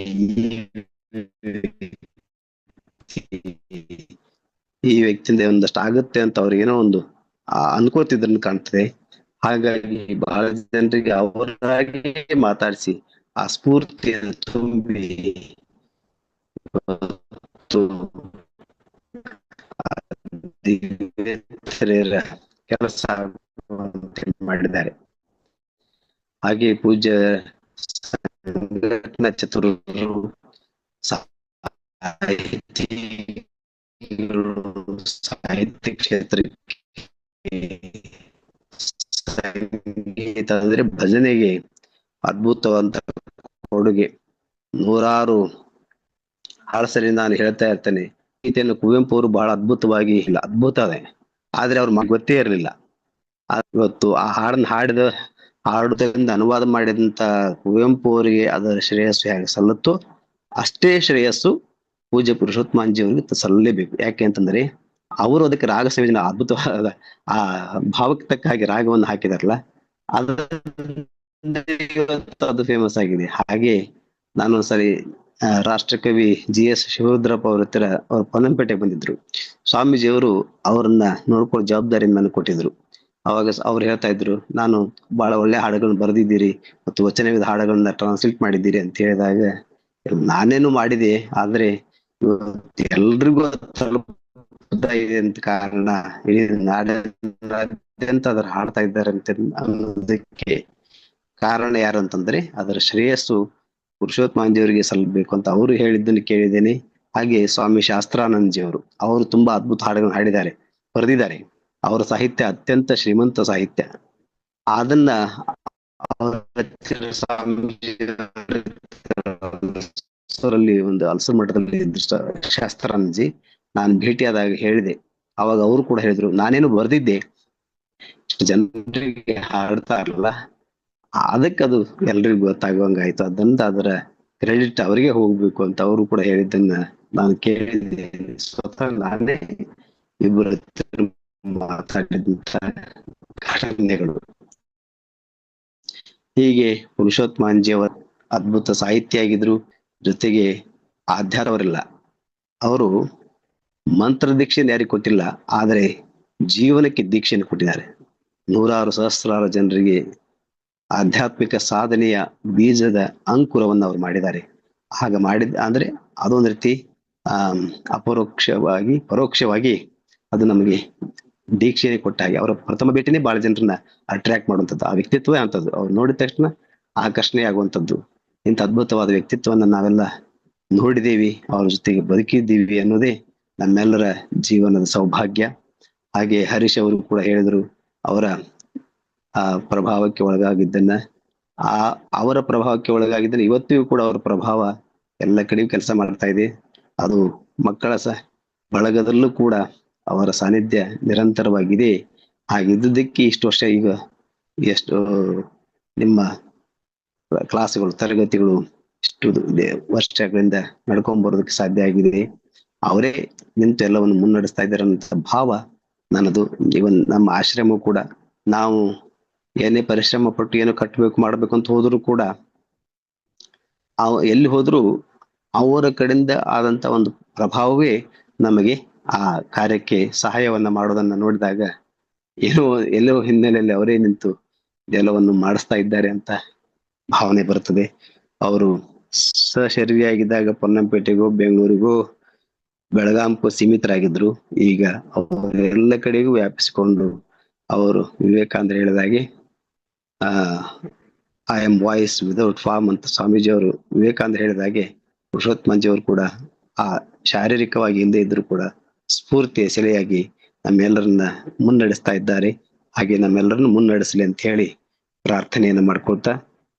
B: ಈ ವ್ಯಕ್ತಿಯಿಂದ ಒಂದಷ್ಟು ಆಗುತ್ತೆ ಅಂತ ಅವ್ರಿಗೇನೋ ಒಂದು ಅನ್ಕೋತಿದ್ರನ್ನ ಕಾಣ್ತದೆ. ಹಾಗಾಗಿ ಬಹಳ ಜನರಿಗೆ ಅವರಾಗಿ ಮಾತಾಡಿಸಿ ಆ ಸ್ಫೂರ್ತಿಯನ್ನು ತುಂಬಿ ಕೆಲಸ ಮಾಡಿದ್ದಾರೆ. ಹಾಗೆ ಪೂಜ್ಯ ಸಂಘಟನಾ ಚತುರರು, ಸಾಹಿತ್ಯ ಕ್ಷೇತ್ರಕ್ಕೆ, ಸಂಗೀತ ಅಂದ್ರೆ ಭಜನೆಗೆ ಅದ್ಭುತವಂತ ಕೊಡುಗೆ. ನೂರಾರು ಹಾಡಸರಿ ನಾನು ಹೇಳ್ತಾ ಇರ್ತೇನೆ, ಗೀತೆಯನ್ನು ಕುವೆಂಪು ಅವರು ಬಹಳ ಅದ್ಭುತವಾಗಿ ಇಲ್ಲ ಅದ್ಭುತ ಅದೇ, ಆದ್ರೆ ಅವ್ರ ಗೊತ್ತೇ ಇರಲಿಲ್ಲ. ಇವತ್ತು ಆ ಹಾಡನ್ನ ಹಾಡುವುದರಿಂದ ಅನುವಾದ ಮಾಡಿದಂತ ಕುವೆಂಪು ಅವರಿಗೆ ಅದರ ಶ್ರೇಯಸ್ಸು ಹೇಗೆ ಸಲ್ಲುತ್ತೋ ಅಷ್ಟೇ ಶ್ರೇಯಸ್ಸು ಪೂಜ್ಯ ಪುರುಷೋತ್ತಮಾಂಜಿ ಅವರಿಗೆ ಸಲ್ಲಲೇಬೇಕು. ಯಾಕೆ ಅಂತಂದ್ರೆ ಅವರು ಅದಕ್ಕೆ ರಾಗ ಸಂಯೋಜನೆ ಅದ್ಭುತವಾದ ಆ ಭಾವಕ್ಕೆ ತಕ್ಕ ಹಾಗೆ ರಾಗವನ್ನು ಹಾಕಿದಾರಲ್ಲ, ಅದು ಫೇಮಸ್ ಆಗಿದೆ. ಹಾಗೆ ನಾನೊಂದ್ಸರಿ ರಾಷ್ಟ್ರಕವಿ GS ಶಿವರುದ್ರಪ್ಪ ಅವ್ರ ಹತ್ತಿರ ಅವ್ರು ಪೊನ್ನಂಪೇಟೆಗೆ ಬಂದಿದ್ರು. ಸ್ವಾಮೀಜಿಯವರು ಅವರನ್ನ ನೋಡ್ಕೊಳ್ಳೋ ಜವಾಬ್ದಾರಿಯನ್ನು ನನಗೆ ಕೊಟ್ಟಿದ್ರು. ಅವಾಗ ಅವ್ರು ಹೇಳ್ತಾ ಇದ್ರು, ನಾನು ಬಹಳ ಒಳ್ಳೆ ಹಾಡುಗಳನ್ನ ಬರೆದಿದ್ದೀರಿ ಮತ್ತು ವಚನವಿದ ಹಾಡುಗಳನ್ನ ಟ್ರಾನ್ಸ್ಲೇಟ್ ಮಾಡಿದ್ದೀರಿ ಅಂತ ಹೇಳಿದಾಗ, ನಾನೇನು ಮಾಡಿದೆ ಆದ್ರೆ ಎಲ್ರಿಗೂ ತಲುಪ್ತಾ ಇದೆ ಅಂತ ಕಾರಣ ಇಡೀ ನಾಡಿನಾದ್ಯಂತ ಅದರ ಹಾಡ್ತಾ ಇದ್ದಾರೆ ಅಂತ ಅನ್ನೋದಕ್ಕೆ ಕಾರಣ ಯಾರು ಅಂತಂದ್ರೆ ಅದರ ಶ್ರೇಯಸ್ಸು ಪುರುಷೋತ್ತಮಾಂಜಿಯವರಿಗೆ ಸಲ್ಲಬೇಕು ಅಂತ ಅವರು ಹೇಳಿದ್ದನ್ನು ಕೇಳಿದ್ದೇನೆ. ಹಾಗೆ ಸ್ವಾಮಿ ಶಾಸ್ತ್ರಾನಂದಜಿ ಅವರು ತುಂಬಾ ಅದ್ಭುತ ಹಾಡುಗಳನ್ನು ಹಾಡಿದ್ದಾರೆ, ಬರೆದಿದ್ದಾರೆ. ಅವರ ಸಾಹಿತ್ಯ ಅತ್ಯಂತ ಶ್ರೀಮಂತ ಸಾಹಿತ್ಯ. ಅದನ್ನ ಒಂದು ಅಲ್ಸರ್ ಮಠದಲ್ಲಿ ಶಾಸ್ತ್ರಾನಂದಜಿ ನಾನು ಭೇಟಿಯಾದಾಗ ಹೇಳಿದೆ. ಅವಾಗ ಅವರು ಕೂಡ ಹೇಳಿದ್ರು, ನಾನೇನು ಬರ್ದಿದ್ದೆ, ಇಷ್ಟು ಜನರಿಗೆ ಹಾಡ್ತಾ ಇರಲ್ಲ, ಅದಕ್ಕದು ಎಲ್ರಿಗೂ ಗೊತ್ತಾಗುವಂಗಾಯ್ತು, ಅದಂತ ಅದರ ಕ್ರೆಡಿಟ್ ಅವರಿಗೆ ಹೋಗ್ಬೇಕು ಅಂತ ಅವರು ಕೂಡ ಹೇಳಿದ್ದನ್ನ ನಾನು ಕೇಳಿದ್ದೆ. ಸ್ವತಃ ನಾನೇ ಇಬ್ಬರು ಮಾತಾಡಿದಂತ ಘಟನೆಗಳು. ಹೀಗೆ ಪುರುಷೋತ್ತಮಾಂಜಿಯವರ ಅದ್ಭುತ ಸಾಹಿತ್ಯ ಆಗಿದ್ರು, ಜೊತೆಗೆ ಆಧ್ಯಾತ್ಮವರಿಲ್ಲ. ಅವರು ಮಂತ್ರ ದೀಕ್ಷೆಯನ್ನು ಯಾರಿಗೆ ಕೊಟ್ಟಿಲ್ಲ, ಆದ್ರೆ ಜೀವನಕ್ಕೆ ದೀಕ್ಷೆಯನ್ನು ಕೊಟ್ಟಿದ್ದಾರೆ. ನೂರಾರು ಸಹಸ್ರಾರು ಜನರಿಗೆ ಆಧ್ಯಾತ್ಮಿಕ ಸಾಧನೆಯ ಬೀಜದ ಅಂಕುರವನ್ನು ಅವ್ರು ಮಾಡಿದ್ದಾರೆ. ಹಾಗೆ ಅಂದ್ರೆ ಅದೊಂದು ರೀತಿ ಪರೋಕ್ಷವಾಗಿ ಅದು ನಮಗೆ ದೀಕ್ಷೆನೆ ಕೊಟ್ಟ ಹಾಗೆ. ಅವರ ಪ್ರಥಮ ಭೇಟಿನೇ ಬಹಳ ಜನರನ್ನ ಅಟ್ರಾಕ್ಟ್ ಮಾಡುವಂಥದ್ದು, ಆ ವ್ಯಕ್ತಿತ್ವವೇ ಅಂತದ್ದು. ಅವ್ರು ನೋಡಿದ ತಕ್ಷಣ ಆಕರ್ಷಣೆ ಆಗುವಂಥದ್ದು. ಇಂಥ ಅದ್ಭುತವಾದ ವ್ಯಕ್ತಿತ್ವವನ್ನ ನಾವೆಲ್ಲ ನೋಡಿದೇವಿ, ಅವ್ರ ಜೊತೆಗೆ ಬದುಕಿದ್ದೀವಿ ಅನ್ನೋದೇ ನಮ್ಮೆಲ್ಲರ ಜೀವನದ ಸೌಭಾಗ್ಯ. ಹಾಗೆ ಹರೀಶ್ ಅವರು ಕೂಡ ಹೇಳಿದ್ರು, ಅವರ ಪ್ರಭಾವಕ್ಕೆ ಒಳಗಾಗಿದ್ದನ್ನ ಅವರ ಪ್ರಭಾವಕ್ಕೆ ಒಳಗಾಗಿದ್ದನ್ನ ಇವತ್ತಿಗೂ ಕೂಡ ಅವರ ಪ್ರಭಾವ ಎಲ್ಲ ಕಡೆಯೂ ಕೆಲಸ ಮಾಡ್ತಾ ಇದೆ. ಅದು ಮಕ್ಕಳ ಬಳಗದಲ್ಲೂ ಕೂಡ ಅವರ ಸಾನ್ನಿಧ್ಯ ನಿರಂತರವಾಗಿದೆ. ಹಾಗಿದ್ದಕ್ಕೆ ಇಷ್ಟು ವರ್ಷ, ಈಗ ಎಷ್ಟು ನಿಮ್ಮ ಕ್ಲಾಸ್ಗಳು ತರಗತಿಗಳು ಇಷ್ಟು ವರ್ಷಗಳಿಂದ ನಡ್ಕೊಂಡ್ ಬರೋದಕ್ಕೆ ಸಾಧ್ಯ ಆಗಿದೆ. ಅವರೇ ನಿಂತು ಎಲ್ಲವನ್ನು ಮುನ್ನಡೆಸ್ತಾ ಇದ್ದಾರೆ ಅನ್ನೋ ಭಾವ ನನ್ನದು. ಇವನ್ ನಮ್ಮ ಆಶ್ರಮ ಕೂಡ ನಾವು ಏನೇ ಪರಿಶ್ರಮ ಪಟ್ಟು ಏನೋ ಕಟ್ಟಬೇಕು ಮಾಡ್ಬೇಕು ಅಂತ ಹೋದ್ರು ಕೂಡ ಎಲ್ಲಿ ಹೋದ್ರು ಅವರ ಕಡೆಯಿಂದ ಆದಂತ ಒಂದು ಪ್ರಭಾವವೇ ನಮಗೆ ಆ ಕಾರ್ಯಕ್ಕೆ ಸಹಾಯವನ್ನ ಮಾಡೋದನ್ನ ನೋಡಿದಾಗ ಎಲ್ಲೋ ಹಿನ್ನೆಲೆಯಲ್ಲಿ ಅವರೇ ನಿಂತು ಇದೆಲ್ಲವನ್ನು ಮಾಡಿಸ್ತಾ ಇದ್ದಾರೆ ಅಂತ ಭಾವನೆ ಬರ್ತದೆ. ಅವರು ಸಶರೀರಿಯಾಗಿದ್ದಾಗ ಪೊನ್ನಂಪೇಟೆಗೂ ಬೆಂಗಳೂರಿಗೂ ಬೆಳಗಾಂಕ್ಕೂ ಸೀಮಿತರಾಗಿದ್ರು. ಈಗ ಅವರು ಎಲ್ಲ ಕಡೆಗೂ ವ್ಯಾಪಿಸಿಕೊಂಡು ಅವರು ವಿವೇಕಾನಂದರು ಹೇಳಿದಾಗೆ I am voice without form ಅಂತ ಸ್ವಾಮೀಜಿ ಅವರು ವಿವೇಕಾನಂದರು ಹೇಳಿದಾಗೆ ಪುರುಷೋತ್ತಮಂಜಿ ಅವರು ಕೂಡ ಆ ಶಾರೀರಿಕವಾಗಿ ಇಲ್ಲದೆ ಇದ್ರು ಕೂಡ ಸ್ಫೂರ್ತಿಯ ಸೆಲೆಯಾಗಿ ನಮ್ಮೆಲ್ಲರನ್ನ ಮುನ್ನಡೆಸ್ತಾ ಇದ್ದಾರೆ. ಹಾಗೆ ನಮ್ಮೆಲ್ಲರನ್ನು ಮುನ್ನಡೆಸಲಿ ಅಂತ ಹೇಳಿ ಪ್ರಾರ್ಥನೆಯನ್ನ ಮಾಡ್ಕೊಳ್ತಾ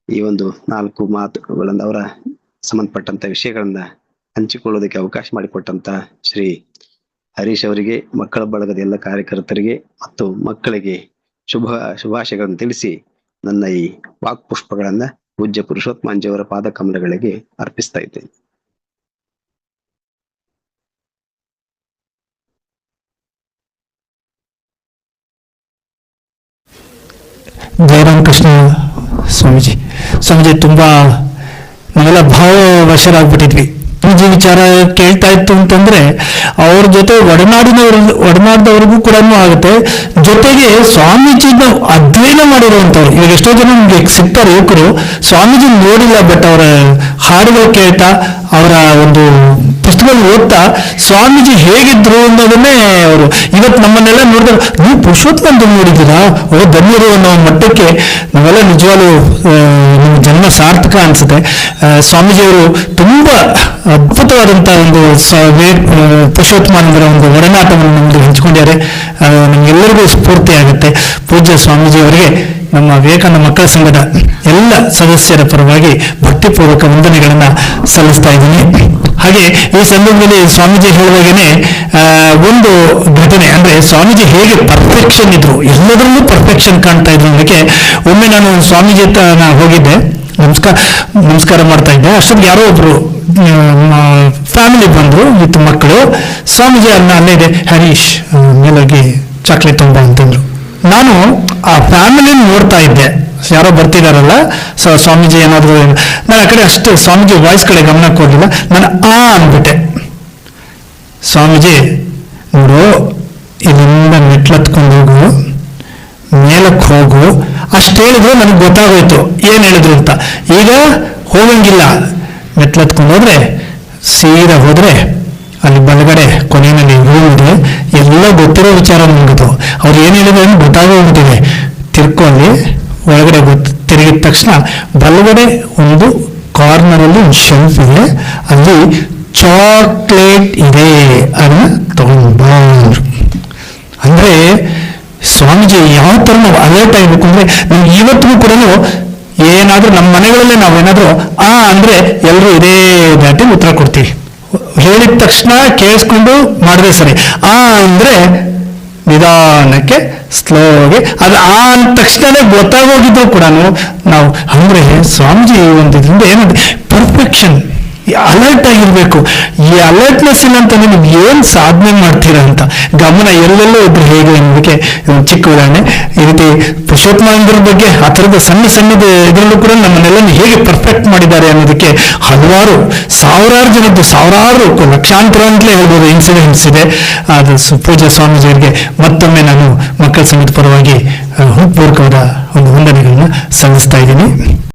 B: ಈ ಒಂದು 4 ಮಾತುಗಳನ್ನ ಅವರ ಸಂಬಂಧಪಟ್ಟಂತ ವಿಷಯಗಳನ್ನ ಹಂಚಿಕೊಳ್ಳೋದಕ್ಕೆ ಅವಕಾಶ ಮಾಡಿಕೊಟ್ಟಂತ ಶ್ರೀ ಹರೀಶ್ ಅವರಿಗೆ, ಮಕ್ಕಳ ಬಳಗದ ಎಲ್ಲ ಕಾರ್ಯಕರ್ತರಿಗೆ ಮತ್ತು ಮಕ್ಕಳಿಗೆ ಶುಭಾಶಯಗಳನ್ನು ತಿಳಿಸಿ ನನ್ನ ಈ ವಾಕ್ ಪುಷ್ಪಗಳನ್ನ ಪೂಜ್ಯ ಪುರುಷೋತ್ತಮಾಂಜಿ ಅವರ ಪಾದ ಕಮಲಗಳಿಗೆ ಅರ್ಪಿಸ್ತಾ ಇದ್ದೇನೆ.
A: ಜಯರಾಮಕೃಷ್ಣ ಸ್ವಾಮೀಜಿ ತುಂಬಾ ನಾವೆಲ್ಲ ಭಾವವಶರಾಗ್ಬಿಟ್ಟಿದ್ವಿ. ಸ್ವಾಮೀಜಿ ವಿಚಾರ ಕೇಳ್ತಾ ಇತ್ತು ಅಂತಂದ್ರೆ ಅವ್ರ ಜೊತೆ ಒಡನಾಡಿದವ್ರಿಗೂ ಕೂಡ ಆಗುತ್ತೆ. ಜೊತೆಗೆ ಸ್ವಾಮೀಜಿನ ಅಧ್ಯಯನ ಮಾಡಿರುವಂತವ್ರು, ಈಗ ಎಷ್ಟೋ ಜನ ನಮ್ಗೆ ಸಿಗ್ತಾರೆ ಯುವಕರು, ಸ್ವಾಮೀಜಿ ನೋಡಿಲ್ಲ, ಬಟ್ ಅವರ ಹಾಡುಗಳು ಕೇಳ್ತಾ ಅವರ ಒಂದು ಪುಸ್ತಕ ಓದ್ತಾ ಸ್ವಾಮೀಜಿ ಹೇಗಿದ್ರು ಅನ್ನೋದನ್ನೇ ಅವರು ಇವತ್ತು ನಮ್ಮನ್ನೆಲ್ಲ ನೋಡಿದ್ರೆ ನೀವು ಪುರುಷೋತ್ತಮ ನೋಡಿದ್ದೀರಾ, ಧನ್ಯರು ಅನ್ನೋ ಮಟ್ಟಕ್ಕೆ ನಾವೆಲ್ಲ ನಿಜವಾಗ್ಲೂ ನಿಮ್ಮ ಜನ್ಮ ಸಾರ್ಥಕ ಅನ್ಸುತ್ತೆ. ಸ್ವಾಮೀಜಿಯವರು ತುಂಬಾ ಅದ್ಭುತವಾದಂತಹ ಒಂದು ಪುರುಷೋತ್ತಮರ ಒಂದು ಒಡನಾಟವನ್ನು ನಮ್ಗೆ ಹಂಚಿಕೊಂಡಿದ್ದಾರೆ. ನಮ್ಗೆಲ್ಲರಿಗೂ ಸ್ಫೂರ್ತಿ ಆಗುತ್ತೆ. ಪೂಜ್ಯ ಸ್ವಾಮೀಜಿಯವರಿಗೆ ನಮ್ಮ ವಿವೇಕಾನಂದ ಮಕ್ಕಳ ಸಂಘದ ಎಲ್ಲ ಸದಸ್ಯರ ಪರವಾಗಿ ಭಕ್ತಿಪೂರ್ವಕ ವಂದನೆಗಳನ್ನ ಸಲ್ಲಿಸ್ತಾ ಇದ್ದೀನಿ. ಹಾಗೆ ಈ ಸಂದರ್ಭದಲ್ಲಿ ಸ್ವಾಮೀಜಿ ಹೇಳುವಾಗೇನೆ ಒಂದು ಘಟನೆ, ಅಂದ್ರೆ ಸ್ವಾಮೀಜಿ ಹೇಗೆ ಪರ್ಫೆಕ್ಷನ್ ಇದ್ರು, ಎಲ್ಲದರಲ್ಲೂ ಪರ್ಫೆಕ್ಷನ್ ಕಾಣ್ತಾ ಇದ್ರು ಅನ್ನೋದಕ್ಕೆ ಒಮ್ಮೆ ನಾನು ಸ್ವಾಮೀಜಿ ಹತ್ರ ಹೋಗಿದ್ದೆ, ನಮಸ್ಕಾರ ಮಾಡ್ತಾ ಇದ್ದೆ. ಅಷ್ಟೊಂದು ಯಾರೋ ಒಬ್ರು ಫ್ಯಾಮಿಲಿ ಬಂದ್ರು ವಿತ್ ಮಕ್ಕಳು. ಸ್ವಾಮೀಜಿ ಅಲ್ಲೇ ಇದೆ, ಹರೀಶ್ ಮೇಲೋಗಿ ಚಾಕ್ಲೇಟ್ ತುಂಬ ಅಂತಂದ್ರು. ನಾನು ಆ ಫ್ಯಾಮಿಲಿ ನೋಡ್ತಾ ಇದ್ದೆ, ಯಾರೋ ಬರ್ತಿದಾರಲ್ಲ, ಸ್ವಾಮೀಜಿ ಏನಾದ್ರು, ನಾನು ಆ ಕಡೆ ಅಷ್ಟು ಸ್ವಾಮೀಜಿ ವಾಯ್ಸ್ ಕಡೆ ಗಮನ ಕೊಡ್ಲಿಲ್ಲ. ನಾನು ಅಂದ್ಬಿಟ್ಟೆ. ಸ್ವಾಮೀಜಿ ನೋಡು, ಇಲ್ಲಿಂದ ಮೆಟ್ಲತ್ಕೊಂಡು ಹೋಗು, ಮೇಲಕ್ಕೆ ಹೋಗು, ಅಷ್ಟು ಹೇಳಿದ್ರು ನನಗೆ ಗೊತ್ತಾಗೋಯ್ತು ಏನ್ ಹೇಳಿದ್ರು ಅಂತ. ಈಗ ಹೋಗಂಗಿಲ್ಲ, ಮೆಟ್ಲತ್ಕೊಂಡು ಹೋದ್ರೆ ಸೀದಾ ಹೋದ್ರೆ ಅಲ್ಲಿ ಬಲಗಡೆ ಕೊನೆಯಲ್ಲಿ ರೂಮ್ ಇದೆ, ಎಲ್ಲ ಗೊತ್ತಿರೋ ವಿಚಾರ ನಮ್ಗದು. ಅವ್ರು ಏನ್ ಹೇಳಿದ್ರು ಅಂತ ಗೊತ್ತಾಗೋಗ್ಬಿಟ್ಟಿದೆ. ತಿರ್ಕೊಳ್ಳಿ, ಒಳಗಡೆ ತಿರುಗಿದ ತಕ್ಷಣ ಬಲಗಡೆ ಒಂದು ಕಾರ್ನರ್ ಅಲ್ಲಿ ಒಂದು ಶೆಲ್ಫ್ ಇದೆ, ಅಲ್ಲಿ ಚಾಕ್ಲೇಟ್ ಇದೆ, ಅದನ್ನ ತಗೊಂಡ್ಬಂದ್ರು. ಅಂದ್ರೆ ಸ್ವಾಮೀಜಿ ಯಾವ ತರ ನಾವು ಅಲರ್ಟ್ ಆಗ್ಬೇಕು ಅಂದ್ರೆ, ನಮ್ಗೆ ಇವತ್ತಿಗೂ ಕೂಡ ಏನಾದ್ರೂ ನಮ್ಮ ಮನೆಗಳಲ್ಲೇ ನಾವೇನಾದ್ರೂ ಅಂದ್ರೆ ಎಲ್ಲರೂ ಇದೇ ದಾಟಿ ಉತ್ತರ ಕೊಡ್ತೀವಿ. ಹೇಳಿದ ತಕ್ಷಣ ಕೇಳಿಸ್ಕೊಂಡು ಮಾಡಿದ್ರೆ ಸರಿ. ಅಂದ್ರೆ ನಿಧಾನಕ್ಕೆ ಸ್ಲೋಗೆ ಅದು ಅಂದ ತಕ್ಷಣನೇ ಗೊತ್ತಾಗೋಗಿದ್ರು ಕೂಡ ನಾವು ಅಂದ್ರೆ ಸ್ವಾಮೀಜಿ ಒಂದು ಇದರಿಂದ ಏನಂದ್ರೆ ಪರ್ಫೆಕ್ಷನ್, ಅಲರ್ಟ್ ಆಗಿರ್ಬೇಕು. ಈ ಅಲರ್ಟ್ನೆಸ್ ಇಲ್ಲ ಅಂತಂದ್ರೆ ನೀವು ಏನ್ ಸಾಧನೆ ಮಾಡ್ತೀರಾ ಅಂತ ಗಮನ ಎಲ್ಲೆಲ್ಲೋ ಇದ್ರೆ ಹೇಗೆ ಅನ್ನೋದಕ್ಕೆ ಒಂದು ಚಿಕ್ಕ ಉದಾಹರಣೆ. ಈ ರೀತಿ ಪುರುಷೋತ್ತಮರ ಬಗ್ಗೆ ಆ ಥರದ ಸಣ್ಣದ ಇದರಲ್ಲೂ ಕೂಡ ನಮ್ಮನ್ನೆಲ್ಲ ಹೇಗೆ ಪರ್ಫೆಕ್ಟ್ ಮಾಡಿದ್ದಾರೆ ಅನ್ನೋದಕ್ಕೆ ಹಲವಾರು ಸಾವಿರಾರು ಜನದ್ದು, ಸಾವಿರಾರು ಲಕ್ಷಾಂತರ ಅಂತಲೇ ಹೇಳ್ಬೋದು ಇನ್ಸಿಡೆಂಟ್ಸ್ ಇದೆ. ಅದು ಪೂಜ್ಯ ಸ್ವಾಮೀಜಿಯವರಿಗೆ ಮತ್ತೊಮ್ಮೆ ನಾನು ಮಕ್ಕಳ ಸಂಘದ ಪರವಾಗಿ ಹೃತ್ಪೂರ್ವಕವಾದ ಒಂದು ವಂದನೆಗಳನ್ನ ಸಲ್ಲಿಸ್ತಾ ಇದ್ದೀನಿ.